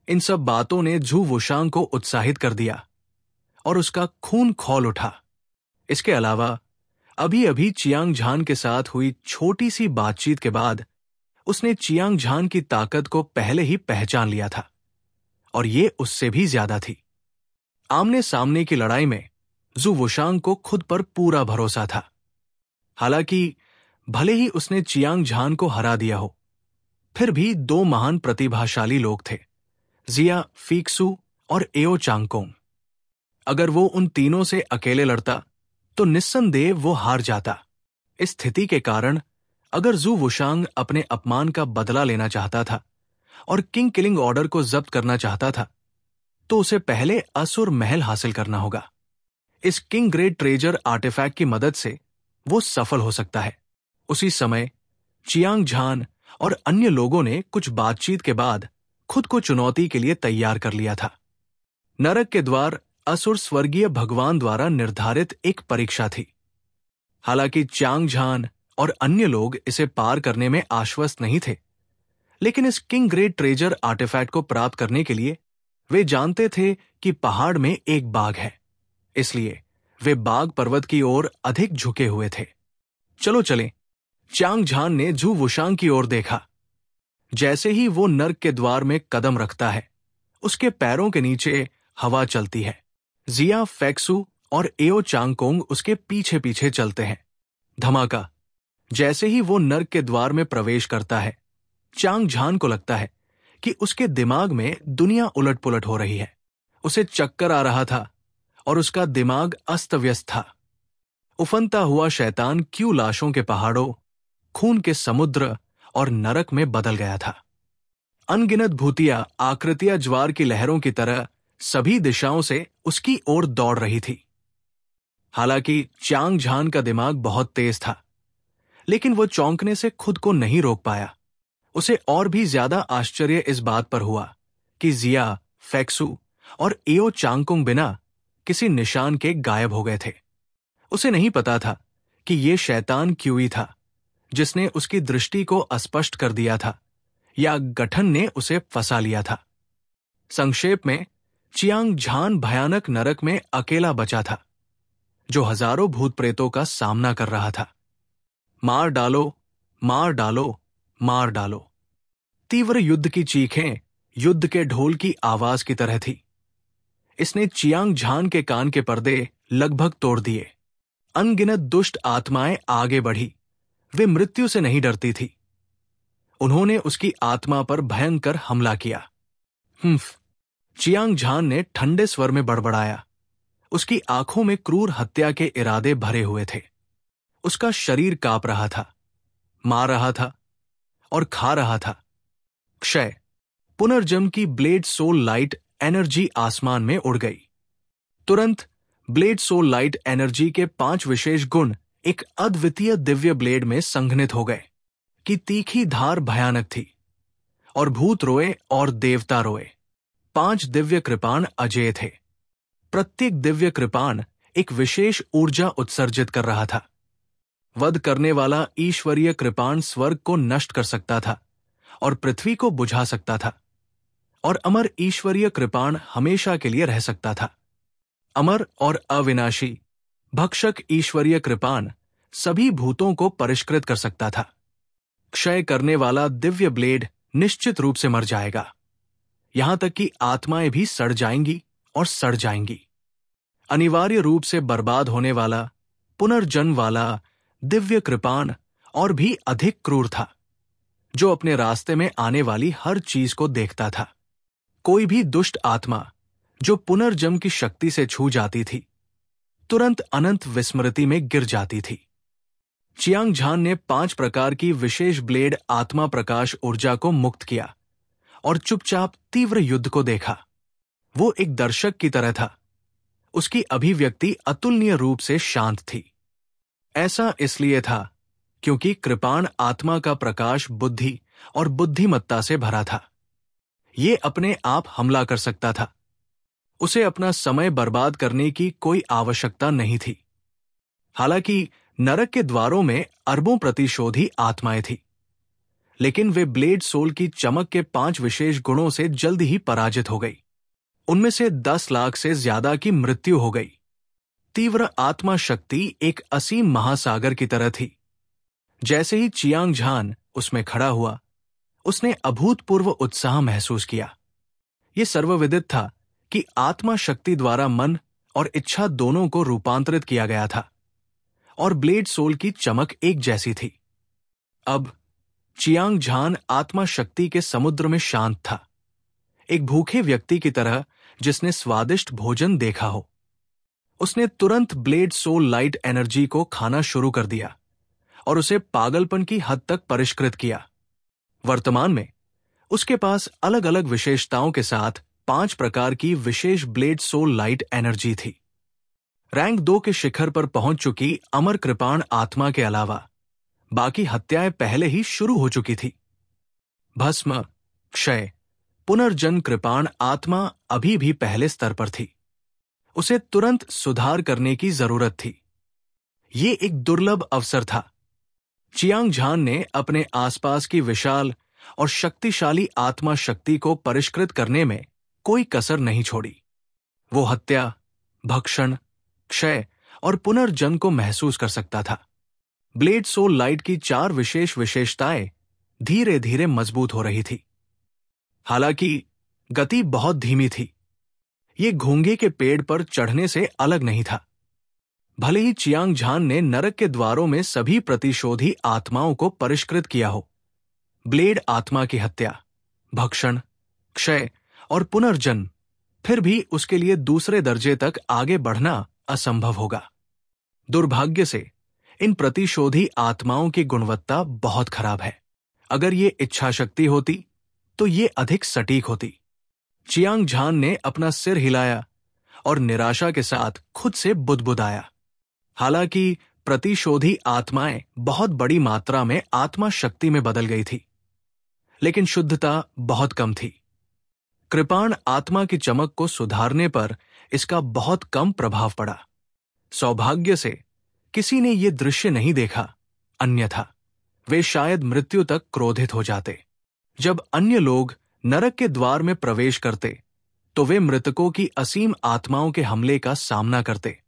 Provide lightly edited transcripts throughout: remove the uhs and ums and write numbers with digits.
इन सब बातों ने झू वुशांग को उत्साहित कर दिया और उसका खून खौल उठा। इसके अलावा अभी अभी चियांग झान के साथ हुई छोटी सी बातचीत के बाद उसने चियांग झान की ताकत को पहले ही पहचान लिया था, और ये उससे भी ज्यादा थी। आमने सामने की लड़ाई में झू वुशांग को खुद पर पूरा भरोसा था। हालांकि भले ही उसने चियांग झान को हरा दिया हो, फिर भी दो महान प्रतिभाशाली लोग थे, जिया फीक्सू और एओ चांगकोंग। अगर वो उन तीनों से अकेले लड़ता तो निस्संदेह वो हार जाता। इस स्थिति के कारण अगर झू वुशांग अपने अपमान का बदला लेना चाहता था और किंग किलिंग ऑर्डर को जब्त करना चाहता था, तो उसे पहले असुर महल हासिल करना होगा। इस किंग ग्रेट ट्रेजर आर्टिफैक्ट की मदद से वो सफल हो सकता है। उसी समय चियांग झान और अन्य लोगों ने कुछ बातचीत के बाद खुद को चुनौती के लिए तैयार कर लिया था। नरक के द्वार असुर स्वर्गीय भगवान द्वारा निर्धारित एक परीक्षा थी। हालांकि चियांग झान और अन्य लोग इसे पार करने में आश्वस्त नहीं थे, लेकिन इस किंग ग्रेट ट्रेजर आर्टिफैक्ट को प्राप्त करने के लिए वे जानते थे कि पहाड़ में एक बाघ है, इसलिए वे बाघ पर्वत की ओर अधिक झुके हुए थे। चलो चलें। चियांग झान ने झू वुशांग की ओर देखा। जैसे ही वो नर्क के द्वार में कदम रखता है, उसके पैरों के नीचे हवा चलती है। जिया फैक्सू और एओ चांगकोंग उसके पीछे पीछे चलते हैं। धमाका। जैसे ही वो नर्क के द्वार में प्रवेश करता है, चियांग झान को लगता है कि उसके दिमाग में दुनिया उलट पुलट हो रही है। उसे चक्कर आ रहा था और उसका दिमाग अस्त व्यस्त था। उफनता हुआ शैतान क्यों लाशों के पहाड़ों, खून के समुद्र और नरक में बदल गया था। अनगिनत भूतिया आकृतियां ज्वार की लहरों की तरह सभी दिशाओं से उसकी ओर दौड़ रही थी। हालांकि चियांग झान का दिमाग बहुत तेज था, लेकिन वो चौंकने से खुद को नहीं रोक पाया। उसे और भी ज्यादा आश्चर्य इस बात पर हुआ कि जिया, फैक्सू और एओ चांगकोंग बिना किसी निशान के गायब हो गए थे। उसे नहीं पता था कि ये शैतान क्यूई था जिसने उसकी दृष्टि को अस्पष्ट कर दिया था, या गठन ने उसे फंसा लिया था। संक्षेप में, चियांग झान भयानक नरक में अकेला बचा था, जो हजारों भूत प्रेतों का सामना कर रहा था। मार डालो, मार डालो, मार डालो। तीव्र युद्ध की चीखें युद्ध के ढोल की आवाज की तरह थी। इसने चियांग झान के कान के पर्दे लगभग तोड़ दिए। अनगिनत दुष्ट आत्माएं आगे बढ़ी। वे मृत्यु से नहीं डरती थी। उन्होंने उसकी आत्मा पर भयंकर हमला किया। चियांग झान ने ठंडे स्वर में बड़बड़ाया। उसकी आंखों में क्रूर हत्या के इरादे भरे हुए थे। उसका शरीर कांप रहा था, मार रहा था और खा रहा था। क्षय। पुनर्जन्म की ब्लेड सोल लाइट एनर्जी आसमान में उड़ गई। तुरंत ब्लेड सोल लाइट एनर्जी के 5 विशेष गुण एक अद्वितीय दिव्य ब्लेड में संघनित हो गए कि तीखी धार भयानक थी, और भूत रोए और देवता रोए। 5 दिव्य कृपाण अजेय थे। प्रत्येक दिव्य कृपाण एक विशेष ऊर्जा उत्सर्जित कर रहा था। वध करने वाला ईश्वरीय कृपाण स्वर्ग को नष्ट कर सकता था और पृथ्वी को बुझा सकता था, और अमर ईश्वरीय कृपाण हमेशा के लिए रह सकता था। अमर और अविनाशी भक्षक ईश्वरीय कृपाण सभी भूतों को परिष्कृत कर सकता था। क्षय करने वाला दिव्य ब्लेड निश्चित रूप से मर जाएगा, यहां तक कि आत्माएं भी सड़ जाएंगी और सड़ जाएंगी। अनिवार्य रूप से बर्बाद होने वाला पुनर्जन्म वाला दिव्य कृपाण और भी अधिक क्रूर था, जो अपने रास्ते में आने वाली हर चीज को देखता था। कोई भी दुष्ट आत्मा जो पुनर्जन्म की शक्ति से छू जाती थी, तुरंत अनंत विस्मृति में गिर जाती थी। चियांग झान ने 5 प्रकार की विशेष ब्लेड आत्मा प्रकाश ऊर्जा को मुक्त किया और चुपचाप तीव्र युद्ध को देखा। वो एक दर्शक की तरह था। उसकी अभिव्यक्ति अतुलनीय रूप से शांत थी। ऐसा इसलिए था क्योंकि कृपाण आत्मा का प्रकाश बुद्धि और बुद्धिमत्ता से भरा था। ये अपने आप हमला कर सकता था। उसे अपना समय बर्बाद करने की कोई आवश्यकता नहीं थी। हालांकि नरक के द्वारों में अरबों प्रतिशोधी आत्माएं थी, लेकिन वे ब्लेड सोल की चमक के 5 विशेष गुणों से जल्द ही पराजित हो गई। उनमें से 10 लाख से ज्यादा की मृत्यु हो गई। तीव्र आत्मा शक्ति एक असीम महासागर की तरह थी। जैसे ही चियांग झान उसमें खड़ा हुआ, उसने अभूतपूर्व उत्साह महसूस किया। यह सर्वविदित था कि आत्मा शक्ति द्वारा मन और इच्छा दोनों को रूपांतरित किया गया था, और ब्लेड सोल की चमक एक जैसी थी। अब चियांग झान आत्मा शक्ति के समुद्र में शांत था, एक भूखे व्यक्ति की तरह जिसने स्वादिष्ट भोजन देखा हो। उसने तुरंत ब्लेड सोल लाइट एनर्जी को खाना शुरू कर दिया और उसे पागलपन की हद तक परिष्कृत किया। वर्तमान में उसके पास अलग अलग विशेषताओं के साथ 5 प्रकार की विशेष ब्लेड सोल लाइट एनर्जी थी। रैंक 2 के शिखर पर पहुंच चुकी अमर कृपाण आत्मा के अलावा बाकी हत्याएं पहले ही शुरू हो चुकी थी। भस्म, क्षय, पुनर्जन्म कृपाण आत्मा अभी भी पहले स्तर पर थी। उसे तुरंत सुधार करने की जरूरत थी। ये एक दुर्लभ अवसर था। चियांग झान ने अपने आसपास की विशाल और शक्तिशाली आत्मा शक्ति को परिष्कृत करने में कोई कसर नहीं छोड़ी। वो हत्या, भक्षण, क्षय और पुनर्जन्म को महसूस कर सकता था। ब्लेड सोल लाइट की 4 विशेष विशेषताएं धीरे धीरे मजबूत हो रही थी। हालांकि गति बहुत धीमी थी। ये घोंघे के पेड़ पर चढ़ने से अलग नहीं था। भले ही चियांग झान ने नरक के द्वारों में सभी प्रतिशोधी आत्माओं को परिष्कृत किया हो, ब्लेड आत्मा की हत्या, भक्षण, क्षय और पुनर्जन्म, फिर भी उसके लिए दूसरे दर्जे तक आगे बढ़ना असंभव होगा। दुर्भाग्य से इन प्रतिशोधी आत्माओं की गुणवत्ता बहुत खराब है। अगर ये इच्छा शक्ति होती तो ये अधिक सटीक होती। चियांग झान ने अपना सिर हिलाया और निराशा के साथ खुद से बुदबुदाया। हालांकि प्रतिशोधी आत्माएं बहुत बड़ी मात्रा में आत्मा शक्ति में बदल गई थी, लेकिन शुद्धता बहुत कम थी। कृपाण आत्मा की चमक को सुधारने पर इसका बहुत कम प्रभाव पड़ा। सौभाग्य से किसी ने यह दृश्य नहीं देखा, अन्यथा वे शायद मृत्यु तक क्रोधित हो जाते। जब अन्य लोग नरक के द्वार में प्रवेश करते तो वे मृतकों की असीम आत्माओं के हमले का सामना करते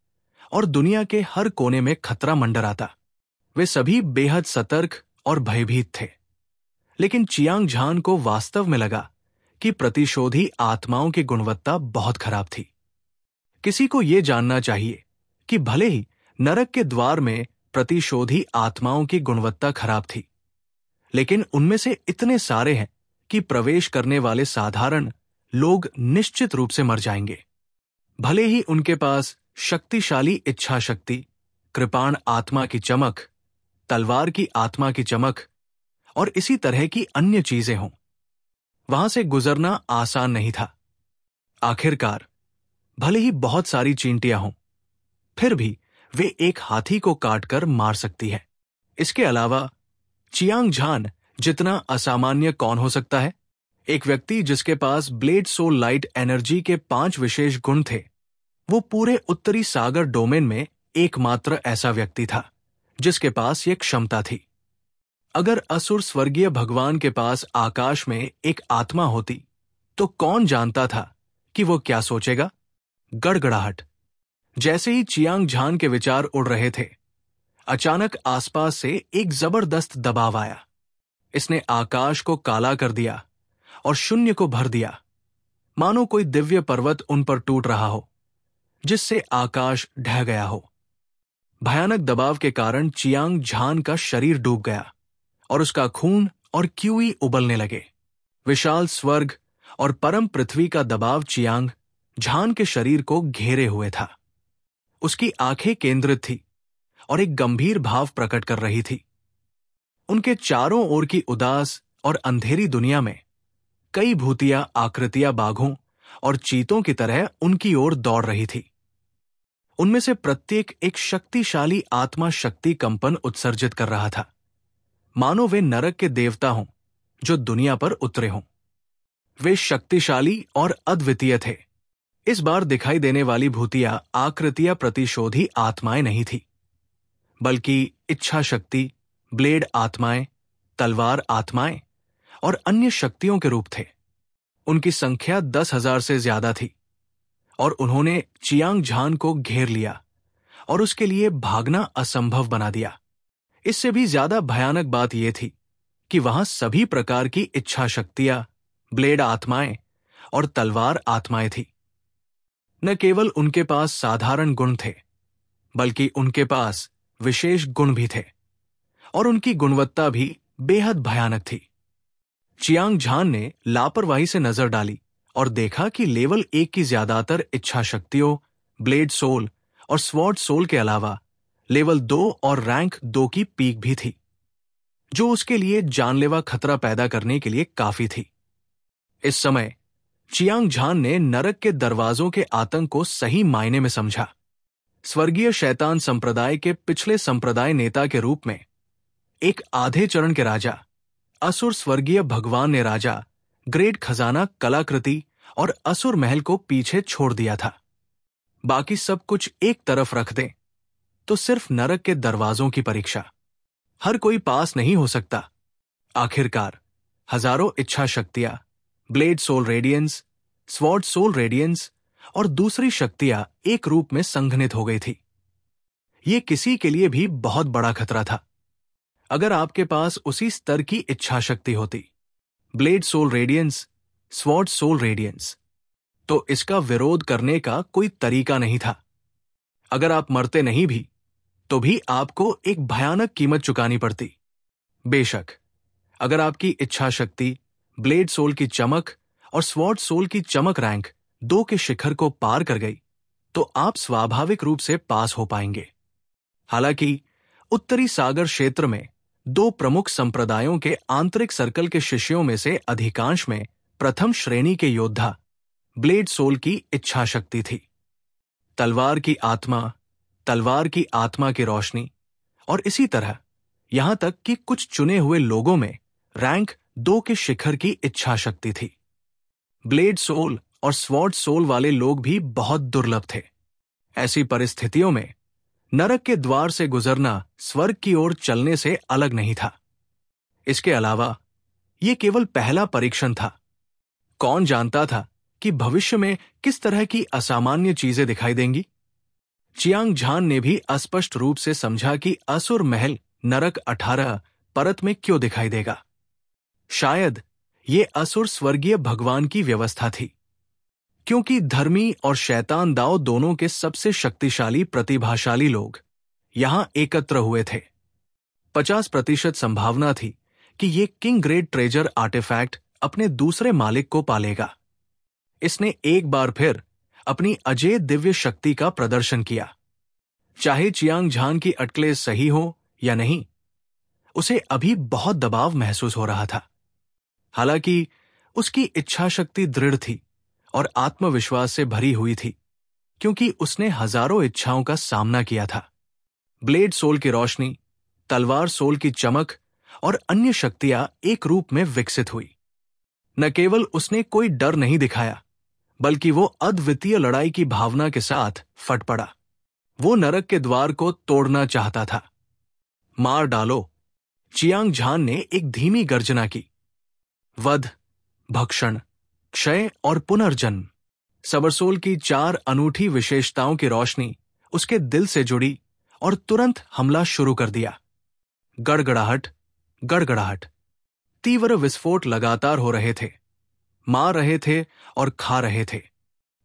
और दुनिया के हर कोने में खतरा मंडराता। वे सभी बेहद सतर्क और भयभीत थे, लेकिन चियांग झान को वास्तव में लगा कि प्रतिशोधी आत्माओं की गुणवत्ता बहुत खराब थी। किसी को यह जानना चाहिए कि भले ही नरक के द्वार में प्रतिशोधी आत्माओं की गुणवत्ता खराब थी, लेकिन उनमें से इतने सारे हैं कि प्रवेश करने वाले साधारण लोग निश्चित रूप से मर जाएंगे। भले ही उनके पास शक्तिशाली इच्छा शक्ति, कृपाण आत्मा की चमक, तलवार की आत्मा की चमक और इसी तरह की अन्य चीजें हों, वहां से गुजरना आसान नहीं था। आखिरकार भले ही बहुत सारी चींटियां हों, फिर भी वे एक हाथी को काटकर मार सकती है। इसके अलावा चियांग झान जितना असामान्य कौन हो सकता है? एक व्यक्ति जिसके पास ब्लेड सोल लाइट एनर्जी के 5 विशेष गुण थे। वो पूरे उत्तरी सागर डोमेन में एकमात्र ऐसा व्यक्ति था जिसके पास ये क्षमता थी। अगर असुर स्वर्गीय भगवान के पास आकाश में एक आत्मा होती तो कौन जानता था कि वो क्या सोचेगा? गड़गड़ाहट। जैसे ही चियांग झान के विचार उड़ रहे थे, अचानक आसपास से एक जबरदस्त दबाव आया। इसने आकाश को काला कर दिया और शून्य को भर दिया, मानो कोई दिव्य पर्वत उन पर टूट रहा हो, जिससे आकाश ढह गया हो। भयानक दबाव के कारण चियांग झान का शरीर डूब गया और उसका खून और क्यूई उबलने लगे। विशाल स्वर्ग और परम पृथ्वी का दबाव चियांग झान के शरीर को घेरे हुए था। उसकी आंखें केंद्रित थी और एक गंभीर भाव प्रकट कर रही थी। उनके चारों ओर की उदास और अंधेरी दुनिया में कई भूतिया आकृतियां बाघों और चीतों की तरह उनकी ओर दौड़ रही थी। उनमें से प्रत्येक एक शक्तिशाली आत्मा शक्ति कंपन उत्सर्जित कर रहा था, मानो वे नरक के देवता हों जो दुनिया पर उतरे हों। वे शक्तिशाली और अद्वितीय थे। इस बार दिखाई देने वाली भूतिया आकृतियां प्रतिशोधी आत्माएं नहीं थी, बल्कि इच्छा शक्ति, ब्लेड आत्माएं, तलवार आत्माएं और अन्य शक्तियों के रूप थे। उनकी संख्या 10,000 से ज्यादा थी और उन्होंने चियांग झान को घेर लिया और उसके लिए भागना असंभव बना दिया। इससे भी ज्यादा भयानक बात यह थी कि वहां सभी प्रकार की इच्छा शक्तियां, ब्लेड आत्माएं और तलवार आत्माएं थी। न केवल उनके पास साधारण गुण थे, बल्कि उनके पास विशेष गुण भी थे और उनकी गुणवत्ता भी बेहद भयानक थी। चियांग झान ने लापरवाही से नजर डाली और देखा कि लेवल 1 की ज्यादातर इच्छा शक्तियों, ब्लेड सोल और स्वॉर्ड सोल के अलावा लेवल 2 और रैंक 2 की पीक भी थी, जो उसके लिए जानलेवा खतरा पैदा करने के लिए काफी थी। इस समय चियांग झान ने नरक के दरवाजों के आतंक को सही मायने में समझा। स्वर्गीय शैतान संप्रदाय के पिछले संप्रदाय नेता के रूप में एक आधे चरण के राजा असुर स्वर्गीय भगवान ने राजा, ग्रेट खजाना, कलाकृति और असुर महल को पीछे छोड़ दिया था। बाकी सब कुछ एक तरफ रख दें तो सिर्फ नरक के दरवाजों की परीक्षा। हर कोई पास नहीं हो सकता। आखिरकार हजारों इच्छा शक्तियां, blade soul radiance, sword soul radiance और दूसरी शक्तियां एक रूप में संघनित हो गई थी। यह किसी के लिए भी बहुत बड़ा खतरा था। अगर आपके पास उसी स्तर की इच्छा शक्ति होती, blade soul radiance, sword soul radiance, तो इसका विरोध करने का कोई तरीका नहीं था। अगर आप मरते नहीं भी तो भी आपको एक भयानक कीमत चुकानी पड़ती। बेशक अगर आपकी इच्छा शक्ति, ब्लेड सोल की चमक और स्वॉर्ड सोल की चमक रैंक 2 के शिखर को पार कर गई तो आप स्वाभाविक रूप से पास हो पाएंगे। हालांकि उत्तरी सागर क्षेत्र में 2 प्रमुख संप्रदायों के आंतरिक सर्कल के शिष्यों में से अधिकांश में प्रथम श्रेणी के योद्धा ब्लेड सोल की इच्छा शक्ति थी। तलवार की आत्मा, तलवार की आत्मा की रोशनी और इसी तरह यहां तक कि कुछ चुने हुए लोगों में रैंक 2 के शिखर की इच्छा शक्ति थी। ब्लेड सोल और स्वॉर्ड सोल वाले लोग भी बहुत दुर्लभ थे। ऐसी परिस्थितियों में नरक के द्वार से गुजरना स्वर्ग की ओर चलने से अलग नहीं था। इसके अलावा यह केवल पहला परीक्षण था। कौन जानता था कि भविष्य में किस तरह की असामान्य चीजें दिखाई देंगी। चियांग झान ने भी अस्पष्ट रूप से समझा कि असुर महल नरक 18 परत में क्यों दिखाई देगा। शायद ये असुर स्वर्गीय भगवान की व्यवस्था थी, क्योंकि धर्मी और शैतान दाव दोनों के सबसे शक्तिशाली प्रतिभाशाली लोग यहां एकत्र हुए थे। 50% संभावना थी कि ये किंग ग्रेट ट्रेजर आर्टिफैक्ट अपने दूसरे मालिक को पालेगा। इसने एक बार फिर अपनी अजेय दिव्य शक्ति का प्रदर्शन किया। चाहे चियांग झान की अटकलें सही हो या नहीं, उसे अभी बहुत दबाव महसूस हो रहा था। हालांकि उसकी इच्छा शक्ति दृढ़ थी और आत्मविश्वास से भरी हुई थी, क्योंकि उसने हजारों इच्छाओं का सामना किया था। ब्लेड सोल की रोशनी, तलवार सोल की चमक और अन्य शक्तियां एक रूप में विकसित हुई। न केवल उसने कोई डर नहीं दिखाया, बल्कि वो अद्वितीय लड़ाई की भावना के साथ फट पड़ा। वो नरक के द्वार को तोड़ना चाहता था। मार डालो, चियांग झान ने एक धीमी गर्जना की। वध, भक्षण, क्षय और पुनर्जन्म, सबरसोल की 4 अनूठी विशेषताओं की रोशनी उसके दिल से जुड़ी और तुरंत हमला शुरू कर दिया। गड़गड़ाहट, गड़गड़ाहट, तीव्र विस्फोट लगातार हो रहे थे, मार रहे थे और खा रहे थे।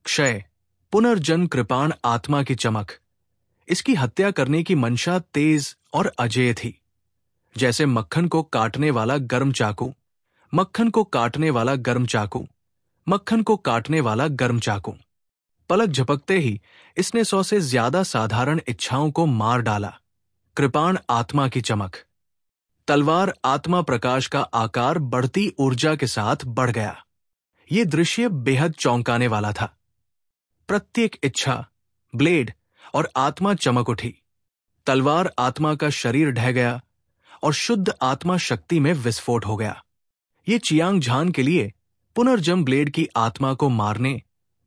क्षय, पुनर्जन्म, कृपाण आत्मा की चमक, इसकी हत्या करने की मंशा तेज और अजेय थी। जैसे मक्खन को काटने वाला गर्म चाकू, मक्खन को काटने वाला गर्म चाकू, मक्खन को काटने वाला गर्म चाकू। पलक झपकते ही इसने 100 से ज्यादा साधारण इच्छाओं को मार डाला। कृपाण आत्मा की चमक, तलवार आत्मा प्रकाश का आकार बढ़ती ऊर्जा के साथ बढ़ गया। ये दृश्य बेहद चौंकाने वाला था। प्रत्येक इच्छा, ब्लेड और आत्मा चमक उठी। तलवार आत्मा का शरीर ढह गया और शुद्ध आत्मा शक्ति में विस्फोट हो गया। ये चियांग झान के लिए पुनर्जन्म ब्लेड की आत्मा को मारने,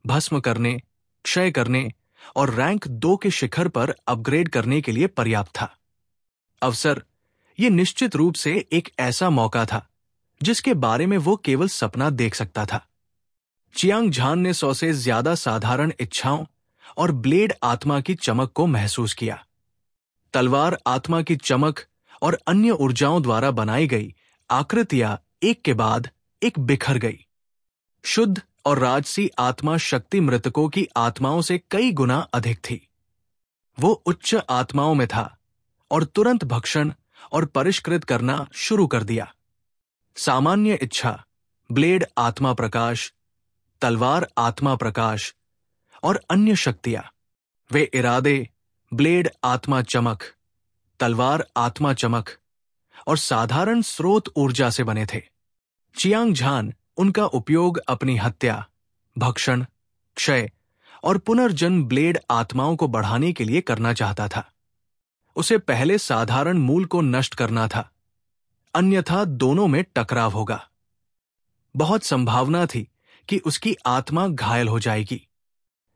भस्म करने, क्षय करने और रैंक 2 के शिखर पर अपग्रेड करने के लिए पर्याप्त था। अवसर ये निश्चित रूप से एक ऐसा मौका था जिसके बारे में वो केवल सपना देख सकता था। चियांग झान ने 100 से ज्यादा साधारण इच्छाओं और ब्लेड आत्मा की चमक को महसूस किया। तलवार आत्मा की चमक और अन्य ऊर्जाओं द्वारा बनाई गई आकृतियां एक के बाद एक बिखर गई। शुद्ध और राजसी आत्मा शक्ति मृतकों की आत्माओं से कई गुना अधिक थी। वो उच्च आत्माओं में था और तुरंत भक्षण और परिष्कृत करना शुरू कर दिया। सामान्य इच्छा, ब्लेड आत्मा प्रकाश, तलवार आत्मा प्रकाश और अन्य शक्तियां, वे इरादे, ब्लेड आत्मा चमक, तलवार आत्मा चमक और साधारण स्रोत ऊर्जा से बने थे। चियांग झान उनका उपयोग अपनी हत्या, भक्षण, क्षय और पुनर्जन्म ब्लेड आत्माओं को बढ़ाने के लिए करना चाहता था। उसे पहले साधारण मूल को नष्ट करना था, अन्यथा दोनों में टकराव होगा। बहुत संभावना थी कि उसकी आत्मा घायल हो जाएगी।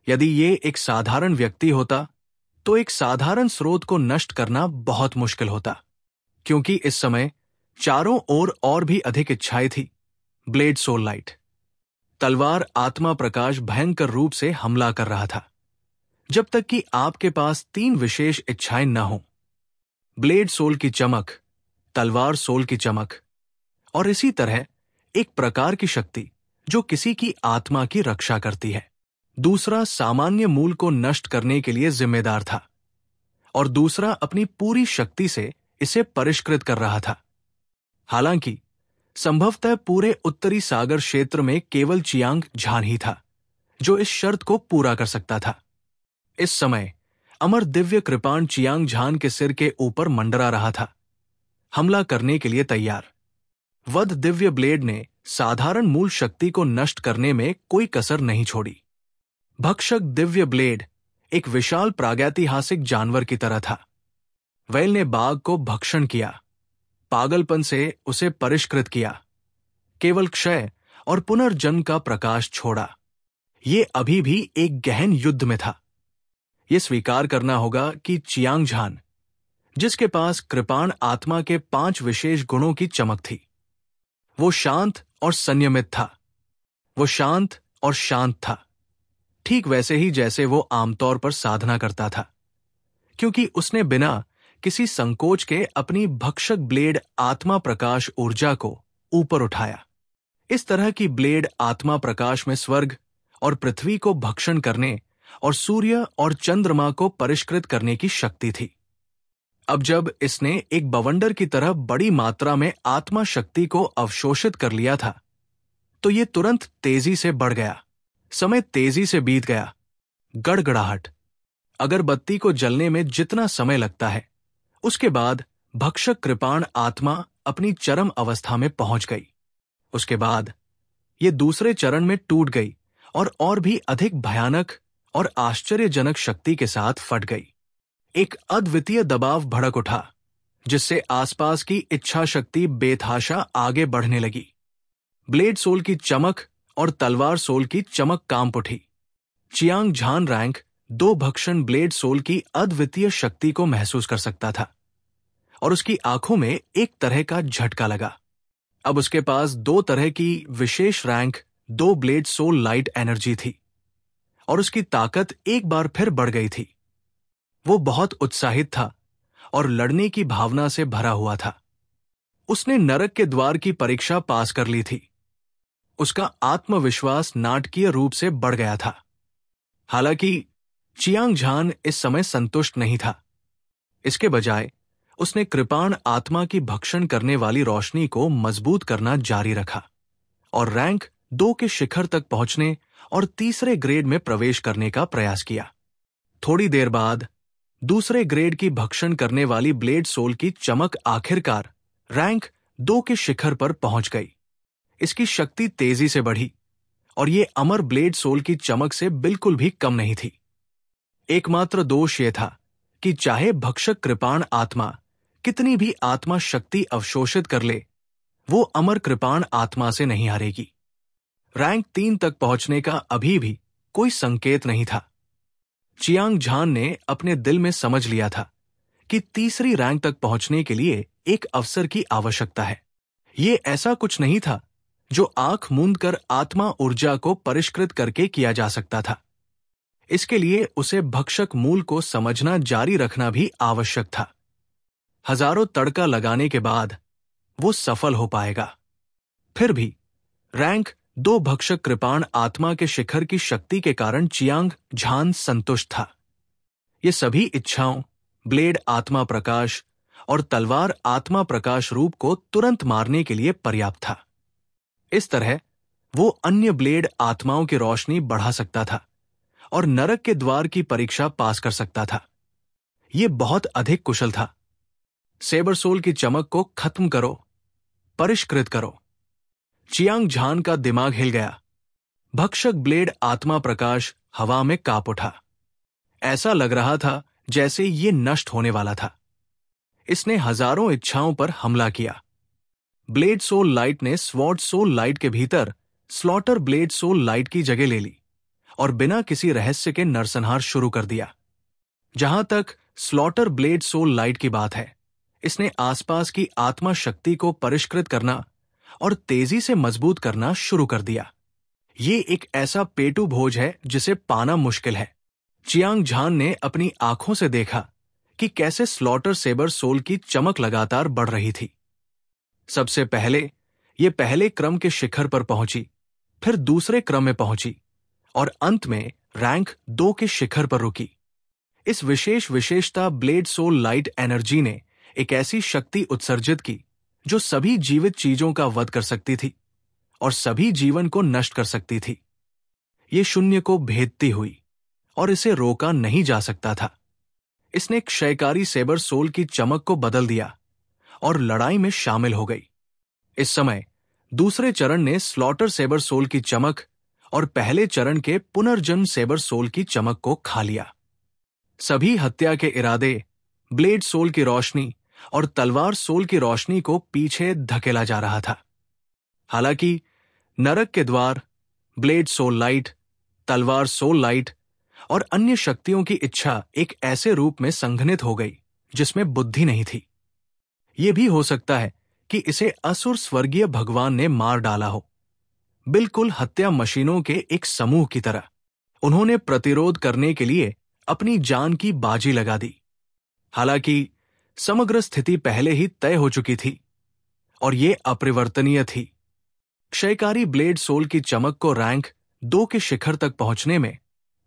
यदि ये एक साधारण व्यक्ति होता तो एक साधारण स्रोत को नष्ट करना बहुत मुश्किल होता, क्योंकि इस समय चारों ओर और भी अधिक इच्छाएं थी। ब्लेड सोल लाइट, तलवार आत्मा प्रकाश भयंकर रूप से हमला कर रहा था, जब तक कि आपके पास 3 विशेष इच्छाएं न हों: ब्लेड सोल की चमक, तलवार सोल की चमक और इसी तरह एक प्रकार की शक्ति जो किसी की आत्मा की रक्षा करती है। दूसरा सामान्य मूल को नष्ट करने के लिए जिम्मेदार था और दूसरा अपनी पूरी शक्ति से इसे परिष्कृत कर रहा था। हालांकि संभवतः पूरे उत्तरी सागर क्षेत्र में केवल चियांग झान ही था जो इस शर्त को पूरा कर सकता था। इस समय अमर दिव्य कृपाण चियांग झान के सिर के ऊपर मंडरा रहा था, हमला करने के लिए तैयार। वध दिव्य ब्लेड ने साधारण मूल शक्ति को नष्ट करने में कोई कसर नहीं छोड़ी। भक्षक दिव्य ब्लेड एक विशाल प्रागैतिहासिक जानवर की तरह था। वैल ने बाघ को भक्षण किया, पागलपन से उसे परिष्कृत किया, केवल क्षय और पुनर्जन्म का प्रकाश छोड़ा। ये अभी भी एक गहन युद्ध में था। यह स्वीकार करना होगा कि चियांग झान, जिसके पास कृपाण आत्मा के 5 विशेष गुणों की चमक थी, वो शांत और संयमित था। वो शांत और शांत था, ठीक वैसे ही जैसे वो आमतौर पर साधना करता था, क्योंकि उसने बिना किसी संकोच के अपनी भक्षक ब्लेड आत्मा प्रकाश ऊर्जा को ऊपर उठाया। इस तरह की ब्लेड आत्मा प्रकाश में स्वर्ग और पृथ्वी को भक्षण करने और सूर्य और चंद्रमा को परिष्कृत करने की शक्ति थी। अब जब इसने एक बवंडर की तरह बड़ी मात्रा में आत्मा शक्ति को अवशोषित कर लिया था, तो ये तुरंत तेजी से बढ़ गया। समय तेजी से बीत गया। गड़गड़ाहट, अगरबत्ती को जलने में जितना समय लगता है, उसके बाद भक्षक कृपाण आत्मा अपनी चरम अवस्था में पहुंच गई। उसके बाद ये दूसरे चरण में टूट गई और भी अधिक भयानक और आश्चर्यजनक शक्ति के साथ फट गई। एक अद्वितीय दबाव भड़क उठा, जिससे आसपास की इच्छा शक्ति बेतहाशा आगे बढ़ने लगी। ब्लेड सोल की चमक और तलवार सोल की चमक कांप उठी। चियांग झान रैंक 2 भक्षण ब्लेड सोल की अद्वितीय शक्ति को महसूस कर सकता था और उसकी आंखों में एक तरह का झटका लगा। अब उसके पास 2 तरह की विशेष rank 2 blade soul light energy थी और उसकी ताकत एक बार फिर बढ़ गई थी। वो बहुत उत्साहित था और लड़ने की भावना से भरा हुआ था। उसने नरक के द्वार की परीक्षा पास कर ली थी। उसका आत्मविश्वास नाटकीय रूप से बढ़ गया था। हालांकि चियांग झान इस समय संतुष्ट नहीं था। इसके बजाय उसने कृपाण आत्मा की भक्षण करने वाली रोशनी को मजबूत करना जारी रखा और रैंक 2 के शिखर तक पहुंचने और तीसरे ग्रेड में प्रवेश करने का प्रयास किया। थोड़ी देर बाद दूसरे ग्रेड की भक्षण करने वाली ब्लेड सोल की चमक आखिरकार रैंक 2 के शिखर पर पहुंच गई। इसकी शक्ति तेजी से बढ़ी और ये अमर ब्लेड सोल की चमक से बिल्कुल भी कम नहीं थी। एकमात्र दोष यह था कि चाहे भक्षक कृपाण आत्मा कितनी भी आत्मा शक्ति अवशोषित कर ले, वो अमर कृपाण आत्मा से नहीं हारेगी। रैंक 3 तक पहुंचने का अभी भी कोई संकेत नहीं था। चियांग झान ने अपने दिल में समझ लिया था कि तीसरी रैंक तक पहुंचने के लिए एक अवसर की आवश्यकता है। ये ऐसा कुछ नहीं था जो आंख मूंद कर आत्मा ऊर्जा को परिष्कृत करके किया जा सकता था। इसके लिए उसे भक्षक मूल को समझना जारी रखना भी आवश्यक था। हजारों तड़का लगाने के बाद वो सफल हो पाएगा। फिर भी रैंक 2 भक्षक कृपाण आत्मा के शिखर की शक्ति के कारण चियांग झान संतुष्ट था। ये सभी इच्छाओं, ब्लेड आत्मा प्रकाश और तलवार आत्मा प्रकाश रूप को तुरंत मारने के लिए पर्याप्त था। इस तरह वो अन्य ब्लेड आत्माओं की रोशनी बढ़ा सकता था और नरक के द्वार की परीक्षा पास कर सकता था। ये बहुत अधिक कुशल था। सेबर सोल की चमक को खत्म करो, परिष्कृत करो। चियांग झान का दिमाग हिल गया। भक्षक ब्लेड आत्मा प्रकाश हवा में कांप उठा। ऐसा लग रहा था जैसे ये नष्ट होने वाला था। इसने हजारों इच्छाओं पर हमला किया। ब्लेड सोल लाइट ने स्वॉर्ड सोल लाइट के भीतर स्लॉटर ब्लेड सोल लाइट की जगह ले ली और बिना किसी रहस्य के नरसंहार शुरू कर दिया। जहां तक स्लॉटर ब्लेड सोल लाइट की बात है, इसने आसपास की आत्मा शक्ति को परिष्कृत करना और तेजी से मजबूत करना शुरू कर दिया। ये एक ऐसा पेटू भोज है जिसे पाना मुश्किल है। चियांग झान ने अपनी आंखों से देखा कि कैसे स्लॉटर सेबर सोल की चमक लगातार बढ़ रही थी। सबसे पहले ये पहले क्रम के शिखर पर पहुंची, फिर दूसरे क्रम में पहुंची और अंत में रैंक 2 के शिखर पर रुकी। इस विशेषता ब्लेड सोल लाइट एनर्जी ने एक ऐसी शक्ति उत्सर्जित की जो सभी जीवित चीजों का वध कर सकती थी और सभी जीवन को नष्ट कर सकती थी। ये शून्य को भेदती हुई और इसे रोका नहीं जा सकता था। इसने क्षयकारी सेबर सोल की चमक को बदल दिया और लड़ाई में शामिल हो गई। इस समय दूसरे चरण ने स्लॉटर सेबर सोल की चमक और पहले चरण के पुनर्जन्म सेबर सोल की चमक को खा लिया। सभी हत्या के इरादे ब्लेड सोल की रोशनी और तलवार सोल की रोशनी को पीछे धकेला जा रहा था। हालांकि नरक के द्वार, ब्लेड सोल लाइट, तलवार सोल लाइट और अन्य शक्तियों की इच्छा एक ऐसे रूप में संघनित हो गई जिसमें बुद्धि नहीं थी। यह भी हो सकता है कि इसे असुर स्वर्गीय भगवान ने मार डाला हो, बिल्कुल हत्या मशीनों के एक समूह की तरह। उन्होंने प्रतिरोध करने के लिए अपनी जान की बाजी लगा दी। हालांकि समग्र स्थिति पहले ही तय हो चुकी थी और ये अपरिवर्तनीय थी। क्षयकारी ब्लेड सोल की चमक को रैंक 2 के शिखर तक पहुंचने में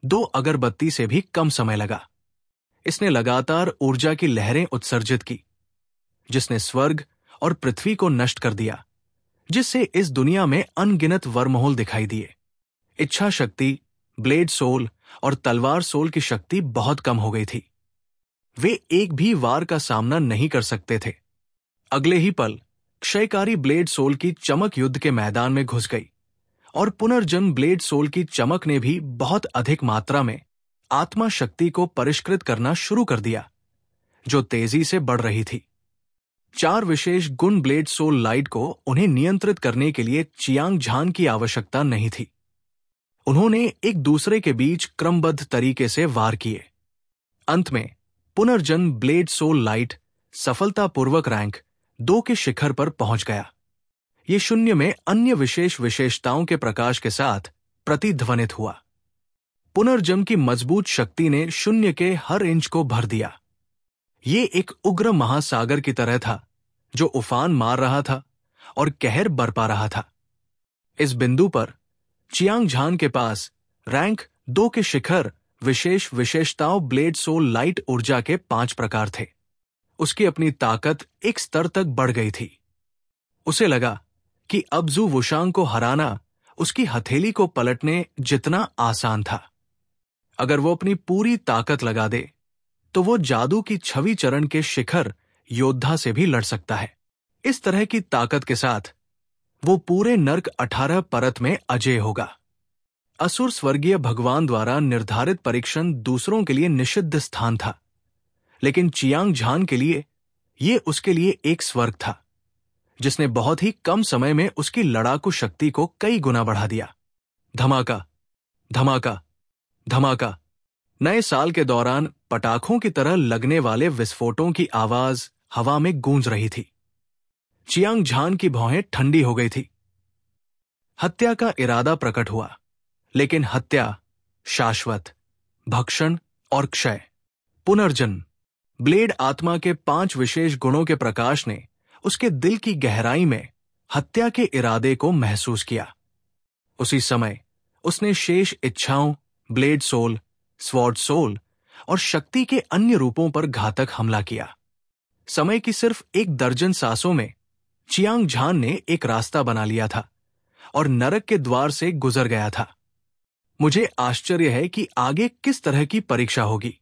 2 अगरबत्ती से भी कम समय लगा। इसने लगातार ऊर्जा की लहरें उत्सर्जित की, जिसने स्वर्ग और पृथ्वी को नष्ट कर दिया, जिससे इस दुनिया में अनगिनत वर्महोल दिखाई दिए। इच्छा शक्ति, ब्लेड सोल और तलवार सोल की शक्ति बहुत कम हो गई थी। वे एक भी वार का सामना नहीं कर सकते थे। अगले ही पल क्षयकारी ब्लेड सोल की चमक युद्ध के मैदान में घुस गई और पुनर्जन्म ब्लेड सोल की चमक ने भी बहुत अधिक मात्रा में आत्मा शक्ति को परिष्कृत करना शुरू कर दिया, जो तेजी से बढ़ रही थी। 4 विशेष गुण ब्लेड सोल लाइट को उन्हें नियंत्रित करने के लिए चियांग झान की आवश्यकता नहीं थी। उन्होंने एक दूसरे के बीच क्रमबद्ध तरीके से वार किए। अंत में पुनर्जन्म ब्लेड सोल लाइट सफलतापूर्वक रैंक 2 के शिखर पर पहुंच गया। ये शून्य में अन्य विशेषताओं के प्रकाश के साथ प्रतिध्वनित हुआ। पुनर्जन्म की मजबूत शक्ति ने शून्य के हर इंच को भर दिया। ये एक उग्र महासागर की तरह था जो उफान मार रहा था और कहर बरपा रहा था। इस बिंदु पर चियांग झान के पास रैंक 2 के शिखर विशेषताओं ब्लेड सोल लाइट ऊर्जा के 5 प्रकार थे। उसकी अपनी ताकत एक स्तर तक बढ़ गई थी। उसे लगा कि अब जू वुशांग को हराना उसकी हथेली को पलटने जितना आसान था। अगर वो अपनी पूरी ताकत लगा दे तो वो जादू की 6वीं चरण के शिखर योद्धा से भी लड़ सकता है। इस तरह की ताकत के साथ वो पूरे नर्क 18 परत में अजेय होगा। असुर स्वर्गीय भगवान द्वारा निर्धारित परीक्षण दूसरों के लिए निषिद्ध स्थान था, लेकिन चियांग झान के लिए यह उसके लिए एक स्वर्ग था, जिसने बहुत ही कम समय में उसकी लड़ाकू शक्ति को कई गुना बढ़ा दिया। धमाका, धमाका, धमाका। नए साल के दौरान पटाखों की तरह लगने वाले विस्फोटों की आवाज हवा में गूंज रही थी। चियांग झान की भौहें ठंडी हो गई थी। हत्या का इरादा प्रकट हुआ, लेकिन हत्या, शाश्वत, भक्षण और क्षय, पुनर्जन्म, ब्लेड आत्मा के 5 विशेष गुणों के प्रकाश ने उसके दिल की गहराई में हत्या के इरादे को महसूस किया। उसी समय उसने शेष इच्छाओं, ब्लेड सोल, स्वॉर्ड सोल और शक्ति के अन्य रूपों पर घातक हमला किया। समय की सिर्फ 1 दर्जन सांसों में चियांग झान ने एक रास्ता बना लिया था और नरक के द्वार से गुजर गया था। मुझे आश्चर्य है कि आगे किस तरह की परीक्षा होगी।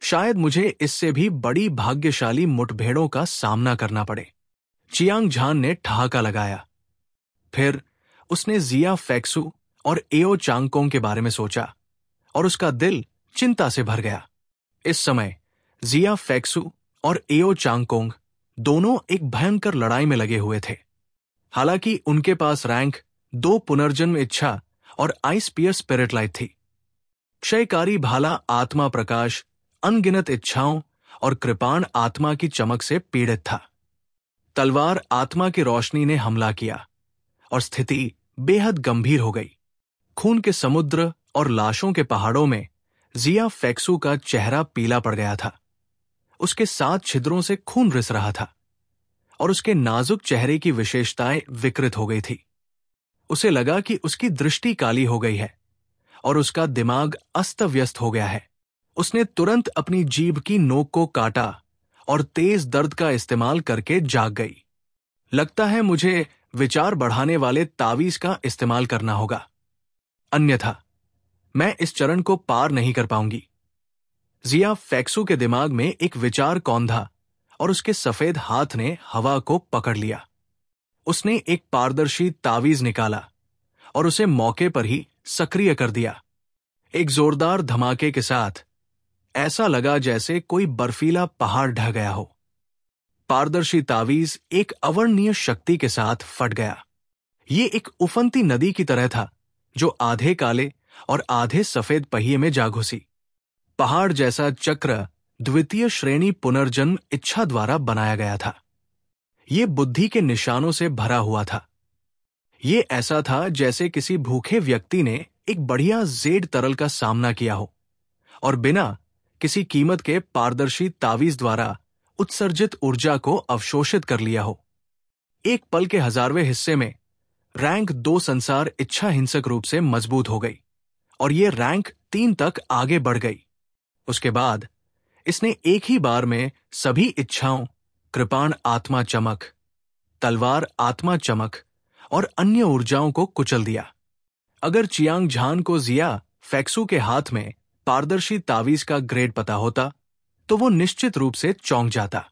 शायद मुझे इससे भी बड़ी भाग्यशाली मुठभेड़ों का सामना करना पड़े। चियांग झान ने ठहाका लगाया। फिर उसने जिया फैक्सू और एओ चांगकोंग के बारे में सोचा और उसका दिल चिंता से भर गया। इस समय जिया फैक्सू और एओ चांगकोंग दोनों एक भयंकर लड़ाई में लगे हुए थे। हालांकि उनके पास रैंक 2 पुनर्जन्म इच्छा और आइस पियर स्पिरिट लाइट थी। क्षयकारी भाला आत्मा प्रकाश अनगिनत इच्छाओं और कृपाण आत्मा की चमक से पीड़ित था। तलवार आत्मा की रोशनी ने हमला किया और स्थिति बेहद गंभीर हो गई। खून के समुद्र और लाशों के पहाड़ों में जिया फैक्सू का चेहरा पीला पड़ गया था। उसके 7 छिद्रों से खून रिस रहा था और उसके नाजुक चेहरे की विशेषताएं विकृत हो गई थी। उसे लगा कि उसकी दृष्टि काली हो गई है और उसका दिमाग अस्त व्यस्त हो गया है। उसने तुरंत अपनी जीभ की नोक को काटा और तेज दर्द का इस्तेमाल करके जाग गई। लगता है मुझे विचार बढ़ाने वाले तावीज का इस्तेमाल करना होगा, अन्यथा मैं इस चरण को पार नहीं कर पाऊंगी। जिया फैक्सू के दिमाग में एक विचार कौंधा और उसके सफेद हाथ ने हवा को पकड़ लिया। उसने एक पारदर्शी तावीज निकाला और उसे मौके पर ही सक्रिय कर दिया। एक जोरदार धमाके के साथ ऐसा लगा जैसे कोई बर्फीला पहाड़ ढह गया हो। पारदर्शी तावीज एक अवर्णनीय शक्ति के साथ फट गया। ये एक उफनती नदी की तरह था जो आधे काले और आधे सफेद पहिए में जा घुसी। पहाड़ जैसा चक्र द्वितीय श्रेणी पुनर्जन्म इच्छा द्वारा बनाया गया था। ये बुद्धि के निशानों से भरा हुआ था। ये ऐसा था जैसे किसी भूखे व्यक्ति ने एक बढ़िया जेड तरल का सामना किया हो और बिना किसी कीमत के पारदर्शी तावीज द्वारा उत्सर्जित ऊर्जा को अवशोषित कर लिया हो। एक पल के 1000वें हिस्से में रैंक 2 संसार इच्छा हिंसक रूप से मजबूत हो गई और ये रैंक 3 तक आगे बढ़ गई। उसके बाद इसने एक ही बार में सभी इच्छाओं, कृपाण आत्मा चमक, तलवार आत्मा चमक और अन्य ऊर्जाओं को कुचल दिया। अगर चियांग झान को जिया फैक्सू के हाथ में पारदर्शी तावीज का ग्रेड पता होता तो वो निश्चित रूप से चौंक जाता।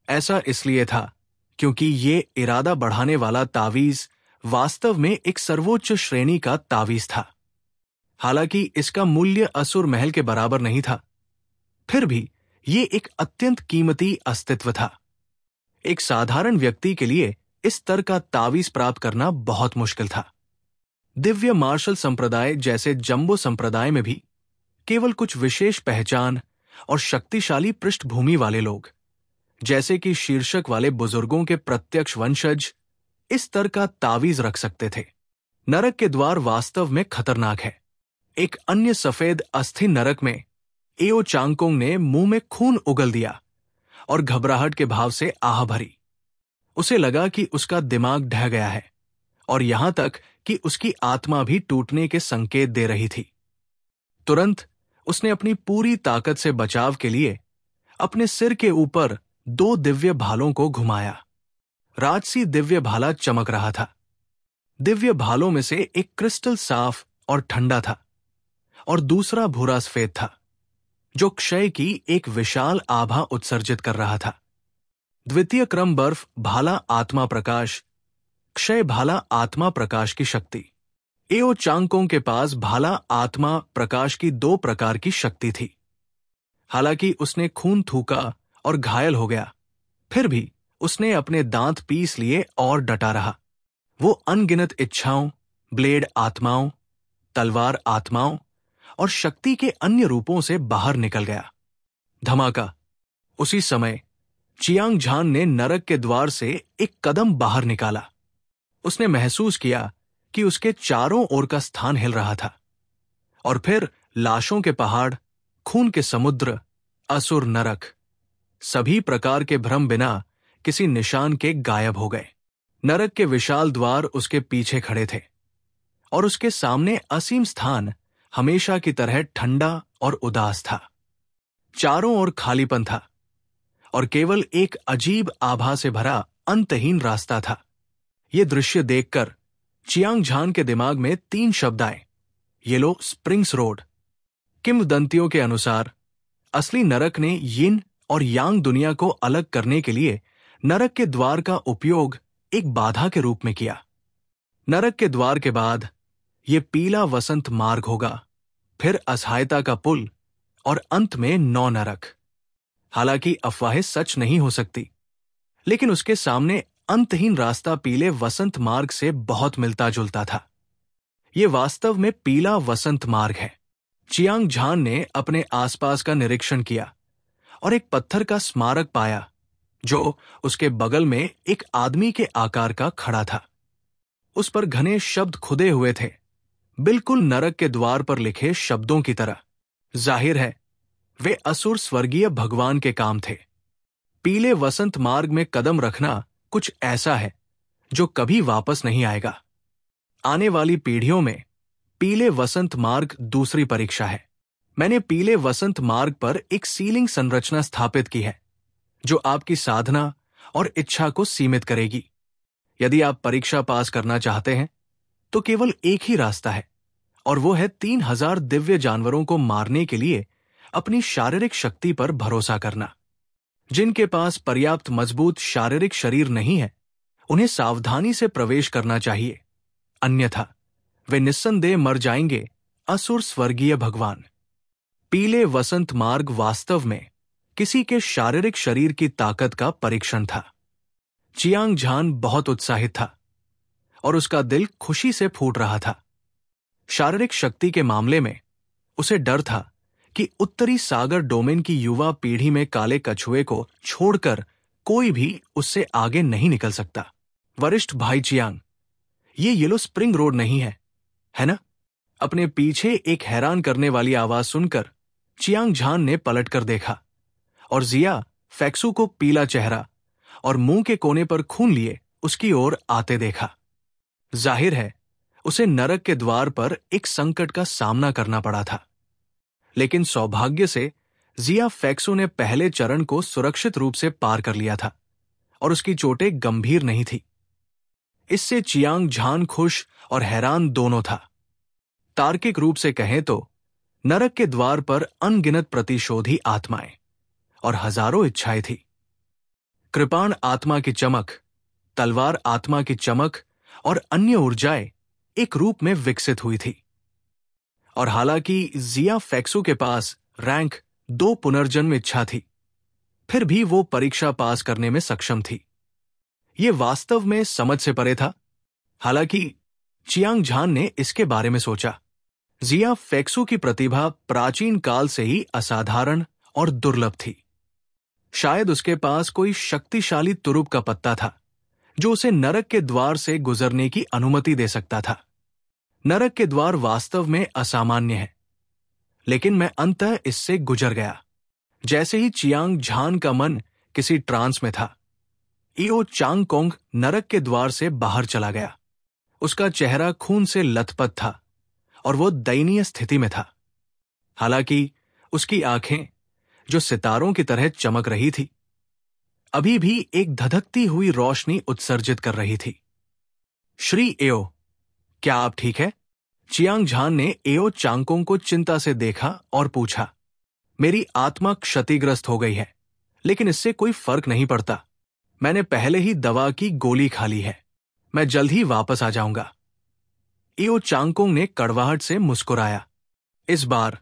ऐसा इसलिए था क्योंकि ये इरादा बढ़ाने वाला तावीज वास्तव में एक सर्वोच्च श्रेणी का तावीज था। हालांकि इसका मूल्य असुर महल के बराबर नहीं था, फिर भी ये एक अत्यंत कीमती अस्तित्व था। एक साधारण व्यक्ति के लिए इस स्तर का तावीज प्राप्त करना बहुत मुश्किल था। दिव्य मार्शल संप्रदाय जैसे जंबो संप्रदाय में भी केवल कुछ विशेष पहचान और शक्तिशाली पृष्ठभूमि वाले लोग, जैसे कि शीर्षक वाले बुजुर्गों के प्रत्यक्ष वंशज, इस स्तर का तावीज रख सकते थे। नरक के द्वार वास्तव में खतरनाक है। एक अन्य सफेद अस्थि नरक में एओ चांगकोंग ने मुंह में खून उगल दिया और घबराहट के भाव से आह भरी। उसे लगा कि उसका दिमाग ढह गया है और यहां तक कि उसकी आत्मा भी टूटने के संकेत दे रही थी। तुरंत उसने अपनी पूरी ताकत से बचाव के लिए अपने सिर के ऊपर 2 दिव्य भालों को घुमाया। राजसी दिव्य भाला चमक रहा था। दिव्य भालों में से एक क्रिस्टल साफ और ठंडा था और दूसरा भूरा सफेद था, जो क्षय की एक विशाल आभा उत्सर्जित कर रहा था। द्वितीय क्रम बर्फ भाला आत्मा प्रकाश, क्षय भाला आत्मा प्रकाश की शक्ति। एओ चांगकोंग के पास भाला आत्मा प्रकाश की 2 प्रकार की शक्ति थी। हालांकि उसने खून थूका और घायल हो गया, फिर भी उसने अपने दांत पीस लिए और डटा रहा। वो अनगिनत इच्छाओं, ब्लेड आत्माओं, तलवार आत्माओं और शक्ति के अन्य रूपों से बाहर निकल गया। धमाका। उसी समय चियांग झान ने नरक के द्वार से एक कदम बाहर निकाला। उसने महसूस किया कि उसके चारों ओर का स्थान हिल रहा था, और फिर लाशों के पहाड़, खून के समुद्र, असुर नरक, सभी प्रकार के भ्रम बिना किसी निशान के गायब हो गए। नरक के विशाल द्वार उसके पीछे खड़े थे, और उसके सामने असीम स्थान हमेशा की तरह ठंडा और उदास था। चारों ओर खालीपन था, और केवल एक अजीब आभा से भरा अंतहीन रास्ता था। यह दृश्य देखकर चियांग झान के दिमाग में 3 शब्द आए: येलो स्प्रिंग्स रोड। किंवदंतियों के अनुसार असली नरक ने यिन और यांग दुनिया को अलग करने के लिए नरक के द्वार का उपयोग एक बाधा के रूप में किया। नरक के द्वार के बाद यह पीला वसंत मार्ग होगा, फिर असहायता का पुल, और अंत में 9 नरक। हालांकि अफवाहें सच नहीं हो सकती, लेकिन उसके सामने अंतहीन रास्ता पीले वसंत मार्ग से बहुत मिलता जुलता था। यह वास्तव में पीला वसंत मार्ग है। चियांग झान ने अपने आसपास का निरीक्षण किया और एक पत्थर का स्मारक पाया जो उसके बगल में एक आदमी के आकार का खड़ा था। उस पर घने शब्द खुदे हुए थे, बिल्कुल नरक के द्वार पर लिखे शब्दों की तरह। जाहिर है वे असुर स्वर्गीय भगवान के काम थे। पीले वसंत मार्ग में कदम रखना कुछ ऐसा है जो कभी वापस नहीं आएगा। आने वाली पीढ़ियों में पीले वसंत मार्ग दूसरी परीक्षा है। मैंने पीले वसंत मार्ग पर एक सीलिंग संरचना स्थापित की है जो आपकी साधना और इच्छा को सीमित करेगी। यदि आप परीक्षा पास करना चाहते हैं तो केवल एक ही रास्ता है, और वो है 3000 दिव्य जानवरों को मारने के लिए अपनी शारीरिक शक्ति पर भरोसा करना। जिनके पास पर्याप्त मजबूत शारीरिक शरीर नहीं है, उन्हें सावधानी से प्रवेश करना चाहिए, अन्यथा वे निस्संदेह मर जाएंगे। असुर स्वर्गीय भगवान। पीले वसंत मार्ग वास्तव में किसी के शारीरिक शरीर की ताकत का परीक्षण था। चियांग झान बहुत उत्साहित था और उसका दिल खुशी से फूट रहा था। शारीरिक शक्ति के मामले में उसे डर था कि उत्तरी सागर डोमेन की युवा पीढ़ी में काले कछुए को छोड़कर कोई भी उससे आगे नहीं निकल सकता। वरिष्ठ भाई चियांग, ये येलो स्प्रिंग रोड नहीं है ना? अपने पीछे एक हैरान करने वाली आवाज सुनकर चियांग झान ने पलटकर देखा और जिया फैक्सू को पीला चेहरा और मुंह के कोने पर खून लिए उसकी ओर आते देखा। जाहिर है उसे नरक के द्वार पर एक संकट का सामना करना पड़ा था, लेकिन सौभाग्य से जिया फैक्सू ने पहले चरण को सुरक्षित रूप से पार कर लिया था और उसकी चोटें गंभीर नहीं थी। इससे चियांग झान खुश और हैरान दोनों था। तार्किक रूप से कहें तो नरक के द्वार पर अनगिनत प्रतिशोधी आत्माएं और हजारों इच्छाएं थी। कृपाण आत्मा की चमक, तलवार आत्मा की चमक और अन्य ऊर्जाएं एक रूप में विकसित हुई थी। और हालांकि जिया फैक्सू के पास रैंक 2 पुनर्जन्म इच्छा थी, फिर भी वो परीक्षा पास करने में सक्षम थी। ये वास्तव में समझ से परे था। हालांकि चियांग झान ने इसके बारे में सोचा। जिया फैक्सू की प्रतिभा प्राचीन काल से ही असाधारण और दुर्लभ थी। शायद उसके पास कोई शक्तिशाली तुरुप का पत्ता था जो उसे नरक के द्वार से गुजरने की अनुमति दे सकता था। नरक के द्वार वास्तव में असामान्य है, लेकिन मैं अंततः इससे गुजर गया। जैसे ही चियांग झान का मन किसी ट्रांस में था, इओ चांगकोंग नरक के द्वार से बाहर चला गया। उसका चेहरा खून से लथपथ था और वो दयनीय स्थिति में था। हालांकि उसकी आंखें, जो सितारों की तरह चमक रही थी, अभी भी एक धधकती हुई रोशनी उत्सर्जित कर रही थी। श्री एओ, क्या आप ठीक है? चियांग झान ने एओ चांगकोंग को चिंता से देखा और पूछा। मेरी आत्मा क्षतिग्रस्त हो गई है, लेकिन इससे कोई फर्क नहीं पड़ता। मैंने पहले ही दवा की गोली खा ली है। मैं जल्द ही वापस आ जाऊंगा। एओ चांगकोंग ने कड़वाहट से मुस्कुराया। इस बार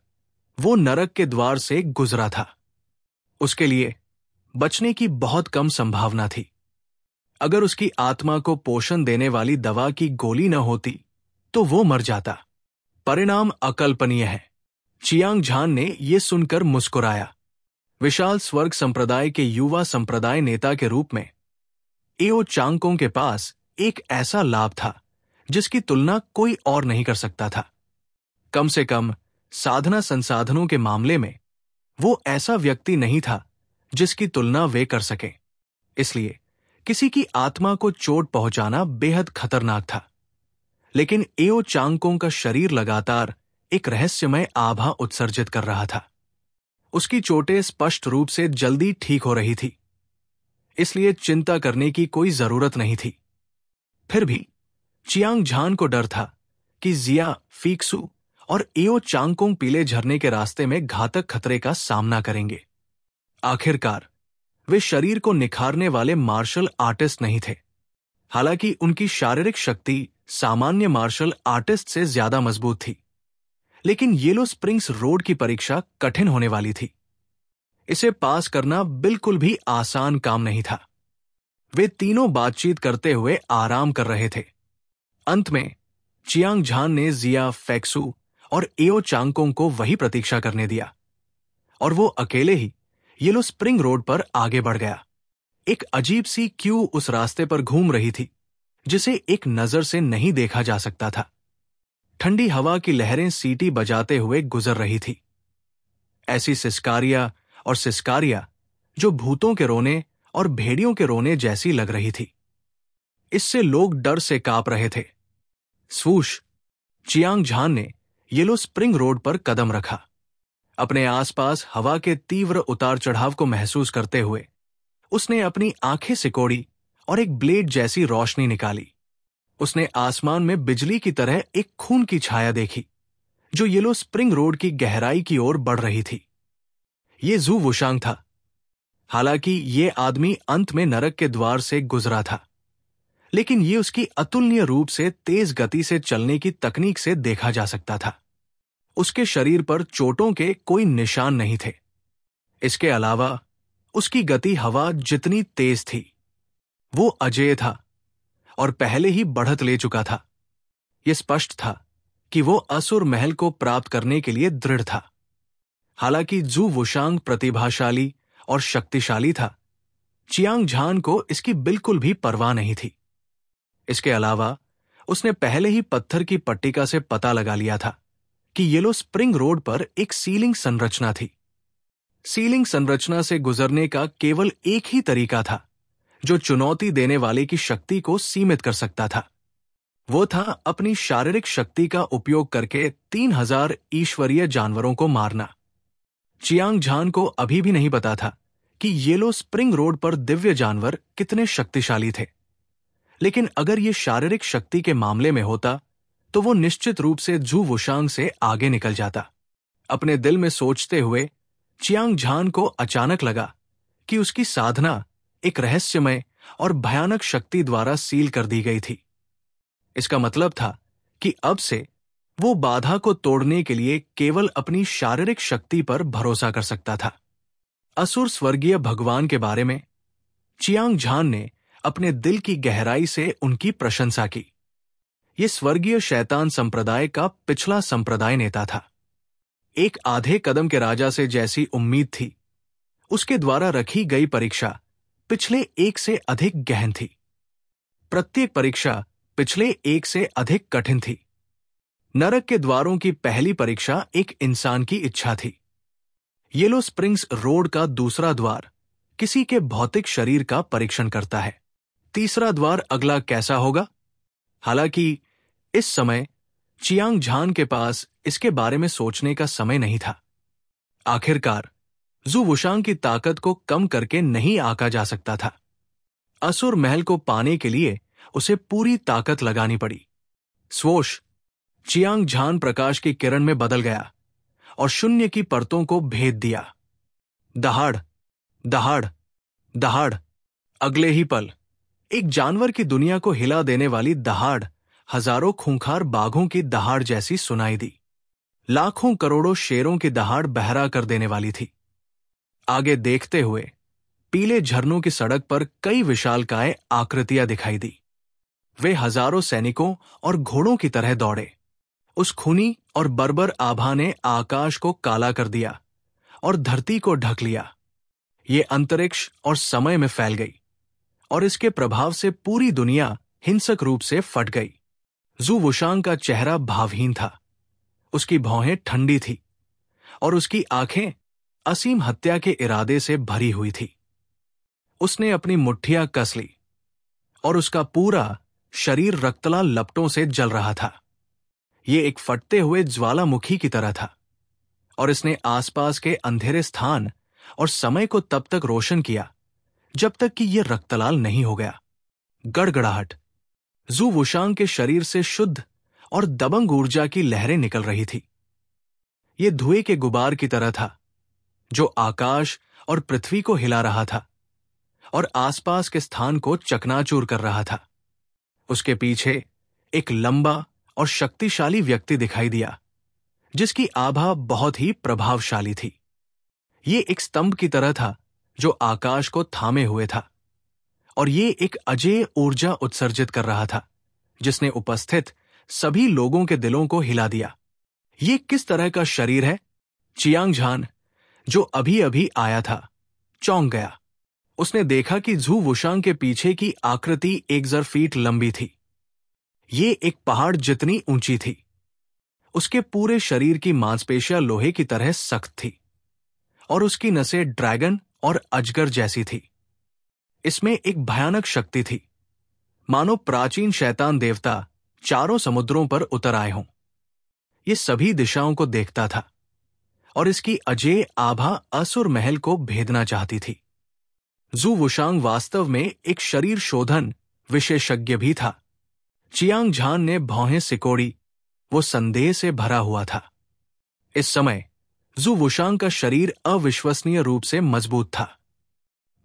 वो नरक के द्वार से गुजरा था। उसके लिए बचने की बहुत कम संभावना थी। अगर उसकी आत्मा को पोषण देने वाली दवा की गोली न होती तो वो मर जाता। परिणाम अकल्पनीय है। चियांग झान ने यह सुनकर मुस्कुराया। विशाल स्वर्ग संप्रदाय के युवा संप्रदाय नेता के रूप में एओ चांगकोंग के पास एक ऐसा लाभ था जिसकी तुलना कोई और नहीं कर सकता था। कम से कम साधना संसाधनों के मामले में वो ऐसा व्यक्ति नहीं था जिसकी तुलना वे कर सके। इसलिए किसी की आत्मा को चोट पहुंचाना बेहद खतरनाक था। लेकिन एओ चांगकोंग का शरीर लगातार एक रहस्यमय आभा उत्सर्जित कर रहा था। उसकी चोटें स्पष्ट रूप से जल्दी ठीक हो रही थी, इसलिए चिंता करने की कोई जरूरत नहीं थी। फिर भी चियांग झान को डर था कि जिया फीक्सू और एओ चांगकोंग पीले झरने के रास्ते में घातक खतरे का सामना करेंगे। आखिरकार वे शरीर को निखारने वाले मार्शल आर्टिस्ट नहीं थे। हालांकि उनकी शारीरिक शक्ति सामान्य मार्शल आर्टिस्ट से ज्यादा मजबूत थी, लेकिन येलो स्प्रिंग्स रोड की परीक्षा कठिन होने वाली थी। इसे पास करना बिल्कुल भी आसान काम नहीं था। वे तीनों बातचीत करते हुए आराम कर रहे थे। अंत में चियांग झान ने जिया फैक्सू और एओ चांगकोंग को वही प्रतीक्षा करने दिया और वो अकेले ही येलो स्प्रिंग रोड पर आगे बढ़ गया। एक अजीब सी क्यू उस रास्ते पर घूम रही थी जिसे एक नजर से नहीं देखा जा सकता था। ठंडी हवा की लहरें सीटी बजाते हुए गुजर रही थी, ऐसी सिस्कारिया जो भूतों के रोने और भेड़ियों के रोने जैसी लग रही थी। इससे लोग डर से कांप रहे थे। स्वूश! चियांग झान ने येलो स्प्रिंग रोड पर कदम रखा। अपने आसपास हवा के तीव्र उतार चढ़ाव को महसूस करते हुए उसने अपनी आंखें सिकोड़ी और एक ब्लेड जैसी रोशनी निकाली। उसने आसमान में बिजली की तरह एक खून की छाया देखी जो येलो स्प्रिंग रोड की गहराई की ओर बढ़ रही थी। ये जू वुशांग था। हालांकि ये आदमी अंत में नरक के द्वार से गुजरा था, लेकिन ये उसकी अतुलनीय रूप से तेज गति से चलने की तकनीक से देखा जा सकता था। उसके शरीर पर चोटों के कोई निशान नहीं थे। इसके अलावा उसकी गति हवा जितनी तेज थी वो अजेय था और पहले ही बढ़त ले चुका था। यह स्पष्ट था कि वो असुर महल को प्राप्त करने के लिए दृढ़ था। हालांकि जू वुशांग प्रतिभाशाली और शक्तिशाली था, चियांग झान को इसकी बिल्कुल भी परवाह नहीं थी। इसके अलावा उसने पहले ही पत्थर की पट्टिका से पता लगा लिया था कि येलो स्प्रिंग रोड पर एक सीलिंग संरचना थी। सीलिंग संरचना से गुजरने का केवल एक ही तरीका था जो चुनौती देने वाले की शक्ति को सीमित कर सकता था। वो था अपनी शारीरिक शक्ति का उपयोग करके 3000 ईश्वरीय जानवरों को मारना। चियांग झान को अभी भी नहीं पता था कि येलो स्प्रिंग रोड पर दिव्य जानवर कितने शक्तिशाली थे, लेकिन अगर ये शारीरिक शक्ति के मामले में होता तो वो निश्चित रूप से जू वुशांग से आगे निकल जाता। अपने दिल में सोचते हुए चियांग झान को अचानक लगा कि उसकी साधना एक रहस्यमय और भयानक शक्ति द्वारा सील कर दी गई थी। इसका मतलब था कि अब से वो बाधा को तोड़ने के लिए केवल अपनी शारीरिक शक्ति पर भरोसा कर सकता था। असुर स्वर्गीय भगवान के बारे में चियांग झान ने अपने दिल की गहराई से उनकी प्रशंसा की। ये स्वर्गीय शैतान संप्रदाय का पिछला संप्रदाय नेता था। एक आधे कदम के राजा से जैसी उम्मीद थी। उसके द्वारा रखी गई परीक्षा पिछले एक से अधिक गहन थी। प्रत्येक परीक्षा पिछले एक से अधिक कठिन थी। नरक के द्वारों की पहली परीक्षा एक इंसान की इच्छा थी। येलो स्प्रिंग्स रोड का दूसरा द्वार किसी के भौतिक शरीर का परीक्षण करता है। तीसरा द्वार अगला कैसा होगा? हालांकि इस समय चियांग झान के पास इसके बारे में सोचने का समय नहीं था। आखिरकार जू वुशांग की ताकत को कम करके नहीं आंका जा सकता था। असुर महल को पाने के लिए उसे पूरी ताकत लगानी पड़ी। स्वोश! चियांग झान प्रकाश की किरण में बदल गया और शून्य की परतों को भेद दिया। दहाड़, दहाड़, दहाड़। अगले ही पल एक जानवर की दुनिया को हिला देने वाली दहाड़ हजारों खूंखार बाघों की दहाड़ जैसी सुनाई दी। लाखों करोड़ों शेरों की दहाड़ बहरा कर देने वाली थी। आगे देखते हुए पीले झरनों की सड़क पर कई विशालकाय आकृतियां दिखाई दी। वे हजारों सैनिकों और घोड़ों की तरह दौड़े। उस खूनी और बर्बर आभा ने आकाश को काला कर दिया और धरती को ढक लिया। ये अंतरिक्ष और समय में फैल गई और इसके प्रभाव से पूरी दुनिया हिंसक रूप से फट गई। जू वुशांग का चेहरा भावहीन था, उसकी भौहें ठंडी थी और उसकी आंखें असीम हत्या के इरादे से भरी हुई थी। उसने अपनी मुट्ठियां कस ली और उसका पूरा शरीर रक्तलाल लपटों से जल रहा था। ये एक फटते हुए ज्वालामुखी की तरह था और इसने आसपास के अंधेरे स्थान और समय को तब तक रोशन किया जब तक कि यह रक्तलाल नहीं हो गया। गड़गड़ाहट। जू वुशांग के शरीर से शुद्ध और दबंग ऊर्जा की लहरें निकल रही थी। यह धुएं के गुबार की तरह था जो आकाश और पृथ्वी को हिला रहा था और आसपास के स्थान को चकनाचूर कर रहा था। उसके पीछे एक लंबा और शक्तिशाली व्यक्ति दिखाई दिया जिसकी आभा बहुत ही प्रभावशाली थी। ये एक स्तंभ की तरह था जो आकाश को थामे हुए था और ये एक अजेय ऊर्जा उत्सर्जित कर रहा था जिसने उपस्थित सभी लोगों के दिलों को हिला दिया। ये किस तरह का शरीर है? चियांग झान, जो अभी अभी आया था, चौंक गया। उसने देखा कि जू वुशांग के पीछे की आकृति 1,000 फीट लंबी थी। ये एक पहाड़ जितनी ऊंची थी। उसके पूरे शरीर की मांसपेशियां लोहे की तरह सख्त थी और उसकी नसें ड्रैगन और अजगर जैसी थी। इसमें एक भयानक शक्ति थी, मानो प्राचीन शैतान देवता चारों समुद्रों पर उतर आए हों। ये सभी दिशाओं को देखता था और इसकी अजेय आभा असुर महल को भेदना चाहती थी। जू वुशांग वास्तव में एक शरीर शोधन विशेषज्ञ भी था। चियांग झान ने भौहें सिकोड़ी, वो संदेह से भरा हुआ था। इस समय जू वुशांग का शरीर अविश्वसनीय रूप से मजबूत था।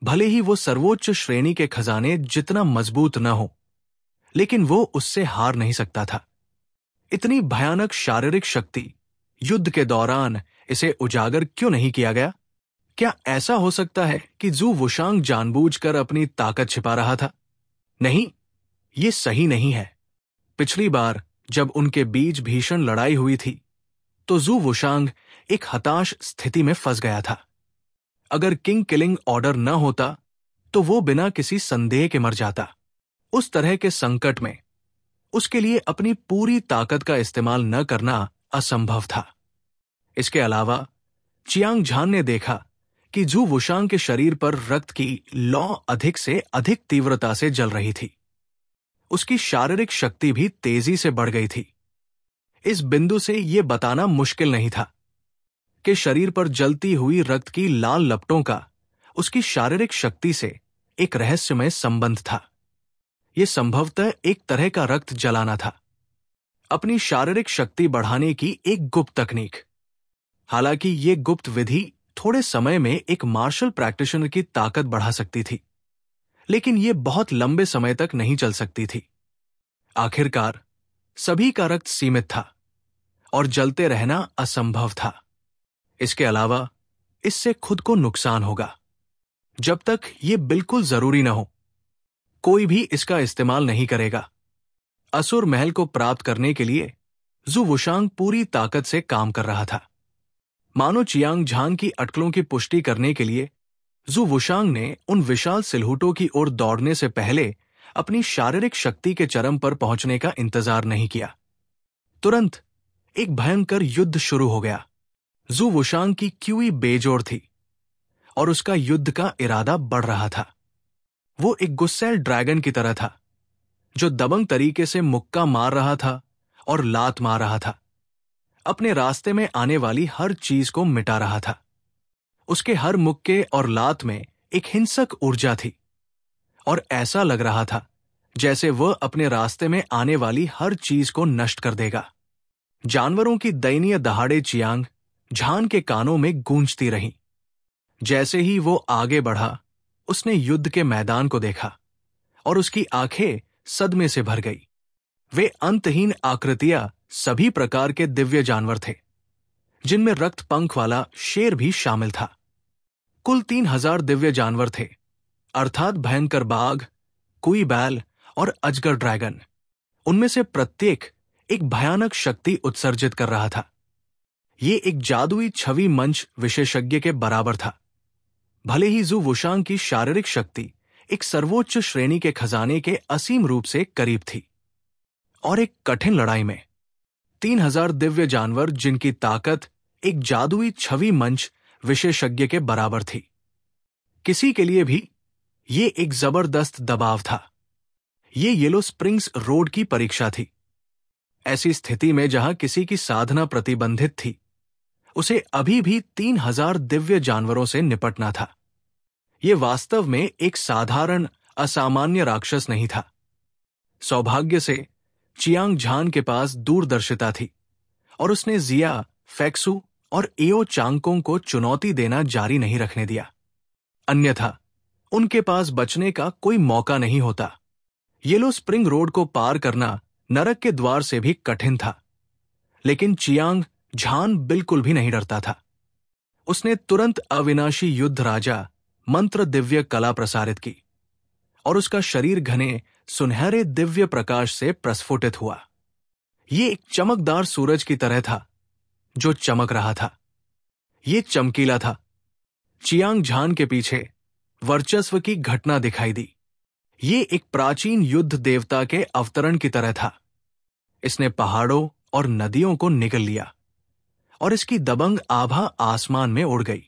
भले ही वो सर्वोच्च श्रेणी के खजाने जितना मजबूत न हो, लेकिन वो उससे हार नहीं सकता था। इतनी भयानक शारीरिक शक्ति, युद्ध के दौरान इसे उजागर क्यों नहीं किया गया? क्या ऐसा हो सकता है कि जू वुशांग जानबूझकर अपनी ताकत छिपा रहा था? नहीं, ये सही नहीं है। पिछली बार जब उनके बीच भीषण लड़ाई हुई थी तो जू वुशांग एक हताश स्थिति में फंस गया था। अगर किंग किलिंग ऑर्डर न होता तो वो बिना किसी संदेह के मर जाता। उस तरह के संकट में उसके लिए अपनी पूरी ताकत का इस्तेमाल न करना असंभव था। इसके अलावा चियांग झान ने देखा कि जू वुशांग के शरीर पर रक्त की लौ अधिक से अधिक तीव्रता से जल रही थी। उसकी शारीरिक शक्ति भी तेजी से बढ़ गई थी। इस बिंदु से यह बताना मुश्किल नहीं था कि शरीर पर जलती हुई रक्त की लाल लपटों का उसकी शारीरिक शक्ति से एक रहस्यमय संबंध था। यह संभवतः एक तरह का रक्त जलाना था, अपनी शारीरिक शक्ति बढ़ाने की एक गुप्त तकनीक। हालांकि यह गुप्त विधि थोड़े समय में एक मार्शल प्रैक्टिशनर की ताकत बढ़ा सकती थी, लेकिन यह बहुत लंबे समय तक नहीं चल सकती थी। आखिरकार सभी का रक्त सीमित था और जलते रहना असंभव था। इसके अलावा इससे खुद को नुकसान होगा। जब तक यह बिल्कुल जरूरी न हो, कोई भी इसका इस्तेमाल नहीं करेगा। असुर महल को प्राप्त करने के लिए जू वुशांग पूरी ताकत से काम कर रहा था। मानो चियांग झान की अटकलों की पुष्टि करने के लिए जू वुशांग ने उन विशाल सिलहुटों की ओर दौड़ने से पहले अपनी शारीरिक शक्ति के चरम पर पहुंचने का इंतजार नहीं किया। तुरंत एक भयंकर युद्ध शुरू हो गया। जू वुशांग की क्यूई बेजोड़ थी और उसका युद्ध का इरादा बढ़ रहा था। वो एक गुस्सैल ड्रैगन की तरह था जो दबंग तरीके से मुक्का मार रहा था और लात मार रहा था। अपने रास्ते में आने वाली हर चीज को मिटा रहा था। उसके हर मुक्के और लात में एक हिंसक ऊर्जा थी और ऐसा लग रहा था जैसे वह अपने रास्ते में आने वाली हर चीज को नष्ट कर देगा। जानवरों की दयनीय दहाड़े चियांग झान के कानों में गूंजती रहीं। जैसे ही वो आगे बढ़ा, उसने युद्ध के मैदान को देखा और उसकी आंखें सदमे से भर गई। वे अंतहीन आकृतियां सभी प्रकार के दिव्य जानवर थे, जिनमें रक्त पंख वाला शेर भी शामिल था। कुल 3000 दिव्य जानवर थे, अर्थात भयंकर बाघ, कुई बैल और अजगर ड्रैगन। उनमें से प्रत्येक एक भयानक शक्ति उत्सर्जित कर रहा था। ये एक जादुई छवि मंच विशेषज्ञ के बराबर था। भले ही जू वुशांग की शारीरिक शक्ति एक सर्वोच्च श्रेणी के खजाने के असीम रूप से करीब थी, और एक कठिन लड़ाई में 3000 दिव्य जानवर जिनकी ताकत एक जादुई छवि मंच विशेषज्ञ के बराबर थी, किसी के लिए भी ये एक जबरदस्त दबाव था। ये येलो स्प्रिंग्स रोड की परीक्षा थी। ऐसी स्थिति में जहां किसी की साधना प्रतिबंधित थी, उसे अभी भी 3000 दिव्य जानवरों से निपटना था। ये वास्तव में एक साधारण असामान्य राक्षस नहीं था। सौभाग्य से चियांग झान के पास दूरदर्शिता थी और उसने जिया, फेक्सू और एओ चांगकोंग को चुनौती देना जारी नहीं रखने दिया। अन्यथा उनके पास बचने का कोई मौका नहीं होता। येलो स्प्रिंग रोड को पार करना नरक के द्वार से भी कठिन था, लेकिन चियांग झान बिल्कुल भी नहीं डरता था। उसने तुरंत अविनाशी युद्ध राजा मंत्र दिव्य कला प्रसारित की और उसका शरीर घने सुनहरे दिव्य प्रकाश से प्रस्फुटित हुआ। ये एक चमकदार सूरज की तरह था जो चमक रहा था। ये चमकीला था। चियांग झान के पीछे वर्चस्व की घटना दिखाई दी। ये एक प्राचीन युद्ध देवता के अवतरण की तरह था। इसने पहाड़ों और नदियों को निगल लिया और इसकी दबंग आभा आसमान में उड़ गई।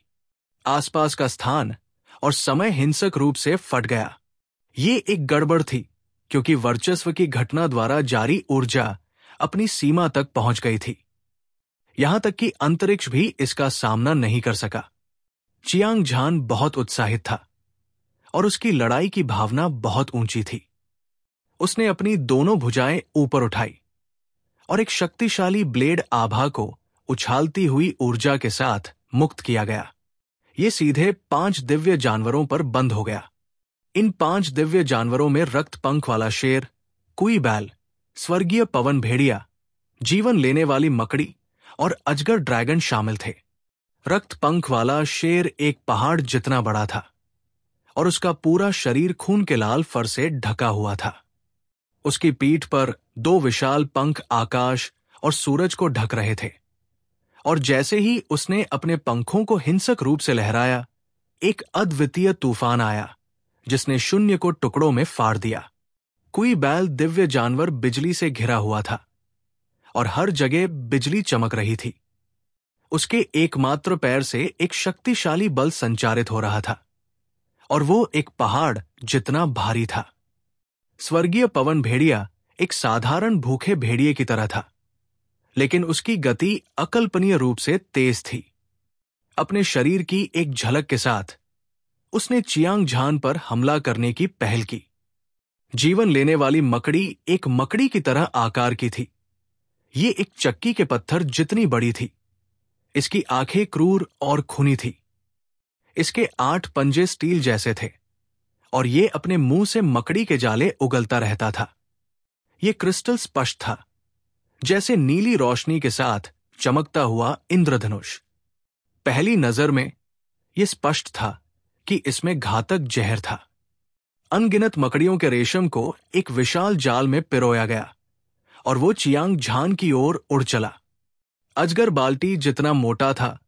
आसपास का स्थान और समय हिंसक रूप से फट गया। ये एक गड़बड़ थी, क्योंकि वर्चस्व की घटना द्वारा जारी ऊर्जा अपनी सीमा तक पहुंच गई थी। यहां तक कि अंतरिक्ष भी इसका सामना नहीं कर सका। चियांग झान बहुत उत्साहित था और उसकी लड़ाई की भावना बहुत ऊंची थी। उसने अपनी दोनों भुजाएं ऊपर उठाई और एक शक्तिशाली ब्लेड आभा को उछालती हुई ऊर्जा के साथ मुक्त किया गया। ये सीधे 5 दिव्य जानवरों पर बंद हो गया। इन 5 दिव्य जानवरों में रक्त पंख वाला शेर, कुई बैल, स्वर्गीय पवन भेड़िया, जीवन लेने वाली मकड़ी और अजगर ड्रैगन शामिल थे। रक्त पंख वाला शेर एक पहाड़ जितना बड़ा था और उसका पूरा शरीर खून के लाल फर से ढका हुआ था। उसकी पीठ पर 2 विशाल पंख आकाश और सूरज को ढक रहे थे, और जैसे ही उसने अपने पंखों को हिंसक रूप से लहराया, एक अद्वितीय तूफान आया जिसने शून्य को टुकड़ों में फाड़ दिया। कोई बैल दिव्य जानवर बिजली से घिरा हुआ था और हर जगह बिजली चमक रही थी। उसके एकमात्र पैर से एक शक्तिशाली बल संचारित हो रहा था और वो एक पहाड़ जितना भारी था। स्वर्गीय पवन भेड़िया एक साधारण भूखे भेड़िए की तरह था, लेकिन उसकी गति अकल्पनीय रूप से तेज थी। अपने शरीर की एक झलक के साथ उसने चियांग झान पर हमला करने की पहल की। जीवन लेने वाली मकड़ी एक मकड़ी की तरह आकार की थी। ये एक चक्की के पत्थर जितनी बड़ी थी। इसकी आंखें क्रूर और खूनी थी। इसके 8 पंजे स्टील जैसे थे और ये अपने मुंह से मकड़ी के जाले उगलता रहता था। ये क्रिस्टल स्पष्ट था, जैसे नीली रोशनी के साथ चमकता हुआ इंद्रधनुष। पहली नजर में यह स्पष्ट था कि इसमें घातक जहर था। अनगिनत मकड़ियों के रेशम को एक विशाल जाल में पिरोया गया और वो चियांग झान की ओर उड़ चला। अजगर बाल्टी जितना मोटा था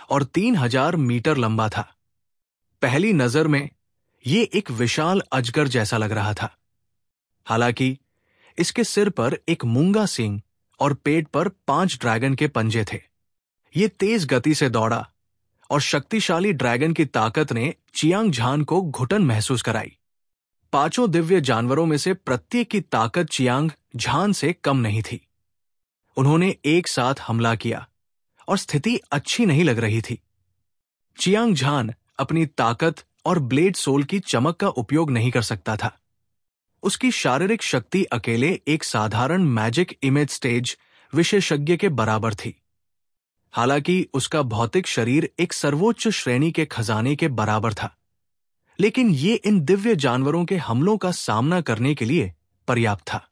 और 3000 मीटर लंबा था। पहली नजर में ये एक विशाल अजगर जैसा लग रहा था। हालांकि इसके सिर पर एक मूंगा सींग और पेट पर 5 ड्रैगन के पंजे थे। ये तेज गति से दौड़ा और शक्तिशाली ड्रैगन की ताकत ने चियांग झान को घुटन महसूस कराई। 5 दिव्य जानवरों में से प्रत्येक की ताकत चियांग झान से कम नहीं थी। उन्होंने एक साथ हमला किया और स्थिति अच्छी नहीं लग रही थी। चियांग झान अपनी ताकत और ब्लेड सोल की चमक का उपयोग नहीं कर सकता था। उसकी शारीरिक शक्ति अकेले एक साधारण मैजिक इमेज स्टेज विशेषज्ञ के बराबर थी। हालांकि उसका भौतिक शरीर एक सर्वोच्च श्रेणी के खजाने के बराबर था, लेकिन ये इन दिव्य जानवरों के हमलों का सामना करने के लिए पर्याप्त था।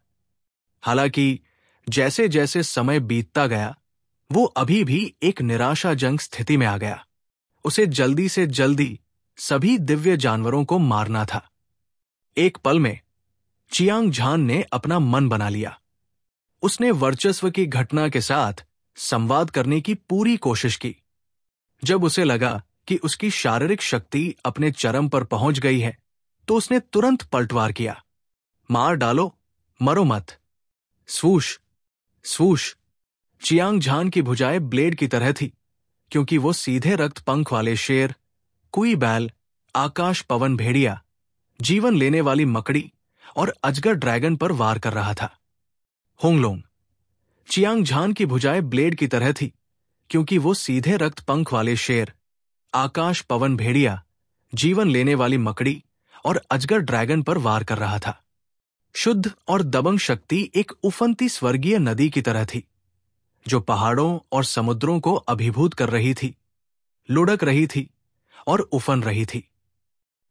हालांकि जैसे जैसे समय बीतता गया, वो अभी भी एक निराशाजनक स्थिति में आ गया। उसे जल्दी से जल्दी सभी दिव्य जानवरों को मारना था। एक पल में चियांग झान ने अपना मन बना लिया। उसने वर्चस्व की घटना के साथ संवाद करने की पूरी कोशिश की। जब उसे लगा कि उसकी शारीरिक शक्ति अपने चरम पर पहुंच गई है तो उसने तुरंत पलटवार किया। मार डालो, मरो मत। स्वूश स्वूश। चियांग झान की भुजाएं ब्लेड की तरह थी, क्योंकि वो सीधे रक्त पंख वाले शेर, कुई बैल, आकाश पवन भेड़िया, जीवन लेने वाली मकड़ी और अजगर ड्रैगन पर वार कर रहा था। होंगलोंग। चियांग झान की भुजाएं ब्लेड की तरह थी, क्योंकि वो सीधे रक्त पंख वाले शेर, आकाश पवन भेड़िया, जीवन लेने वाली मकड़ी और अजगर ड्रैगन पर वार कर रहा था। शुद्ध और दबंग शक्ति एक उफनती स्वर्गीय नदी की तरह थी, जो पहाड़ों और समुद्रों को अभिभूत कर रही थी, लुढ़क रही थी और उफन रही थी।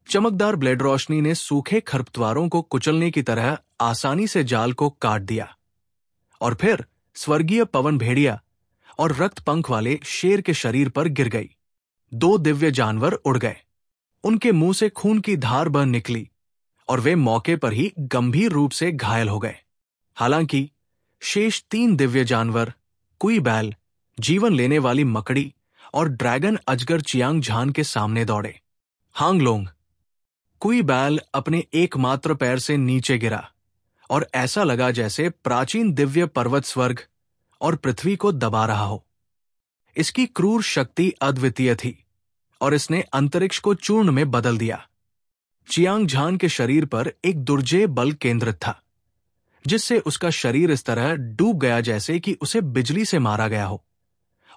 चमकदार ब्लेड रोशनी ने सूखे खरपतवारों को कुचलने की तरह आसानी से जाल को काट दिया, और फिर स्वर्गीय पवन भेड़िया और रक्त पंख वाले शेर के शरीर पर गिर गई। दो दिव्य जानवर उड़ गए, उनके मुंह से खून की धार बह निकली और वे मौके पर ही गंभीर रूप से घायल हो गए। हालांकि शेष 3 दिव्य जानवर, कुई बैल, जीवन लेने वाली मकड़ी और ड्रैगन अजगर चियांग झान के सामने दौड़े। हांगलोंग। कुई बैल अपने एकमात्र पैर से नीचे गिरा और ऐसा लगा जैसे प्राचीन दिव्य पर्वत स्वर्ग और पृथ्वी को दबा रहा हो। इसकी क्रूर शक्ति अद्वितीय थी और इसने अंतरिक्ष को चूर्ण में बदल दिया। चियांग झान के शरीर पर एक दुर्जेय बल केंद्रित था, जिससे उसका शरीर इस तरह डूब गया जैसे कि उसे बिजली से मारा गया हो,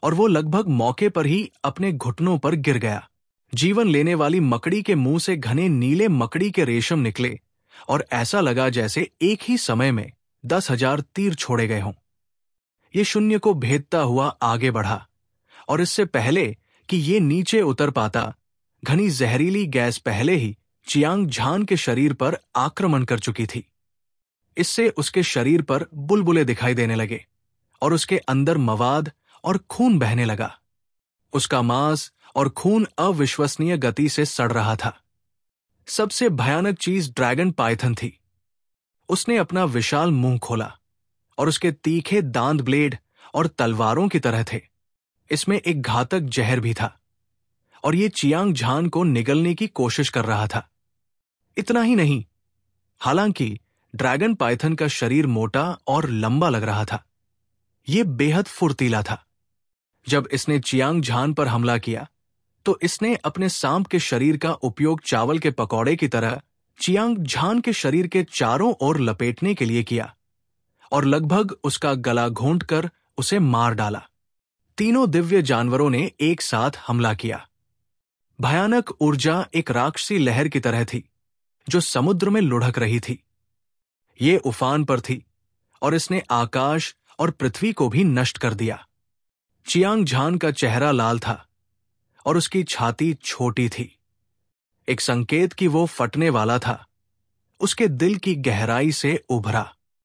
और वो लगभग मौके पर ही अपने घुटनों पर गिर गया। जीवन लेने वाली मकड़ी के मुंह से घने नीले मकड़ी के रेशम निकले और ऐसा लगा जैसे एक ही समय में 10,000 तीर छोड़े गए हों। ये शून्य को भेदता हुआ आगे बढ़ा, और इससे पहले कि ये नीचे उतर पाता, घनी जहरीली गैस पहले ही चियांग झान के शरीर पर आक्रमण कर चुकी थी। इससे उसके शरीर पर बुलबुले दिखाई देने लगे और उसके अंदर मवाद और खून बहने लगा। उसका मांस और खून अविश्वसनीय गति से सड़ रहा था। सबसे भयानक चीज ड्रैगन पाइथन थी। उसने अपना विशाल मुंह खोला और उसके तीखे दांत ब्लेड और तलवारों की तरह थे। इसमें एक घातक जहर भी था और ये चियांग झान को निगलने की कोशिश कर रहा था। इतना ही नहीं, हालांकि ड्रैगन पाइथन का शरीर मोटा और लंबा लग रहा था, ये बेहद फुर्तीला था। जब इसने चियांग झान पर हमला किया तो इसने अपने सांप के शरीर का उपयोग चावल के पकौड़े की तरह चियांग झान के शरीर के चारों ओर लपेटने के लिए किया और लगभग उसका गला घोंट कर उसे मार डाला। तीनों दिव्य जानवरों ने एक साथ हमला किया। भयानक ऊर्जा एक राक्षसी लहर की तरह थी, जो समुद्र में लुढ़क रही थी। ये उफान पर थी और इसने आकाश और पृथ्वी को भी नष्ट कर दिया। चियांग झान का चेहरा लाल था और उसकी छाती छोटी थी, एक संकेत कि वो फटने वाला था। उसके दिल की गहराई से उभरा।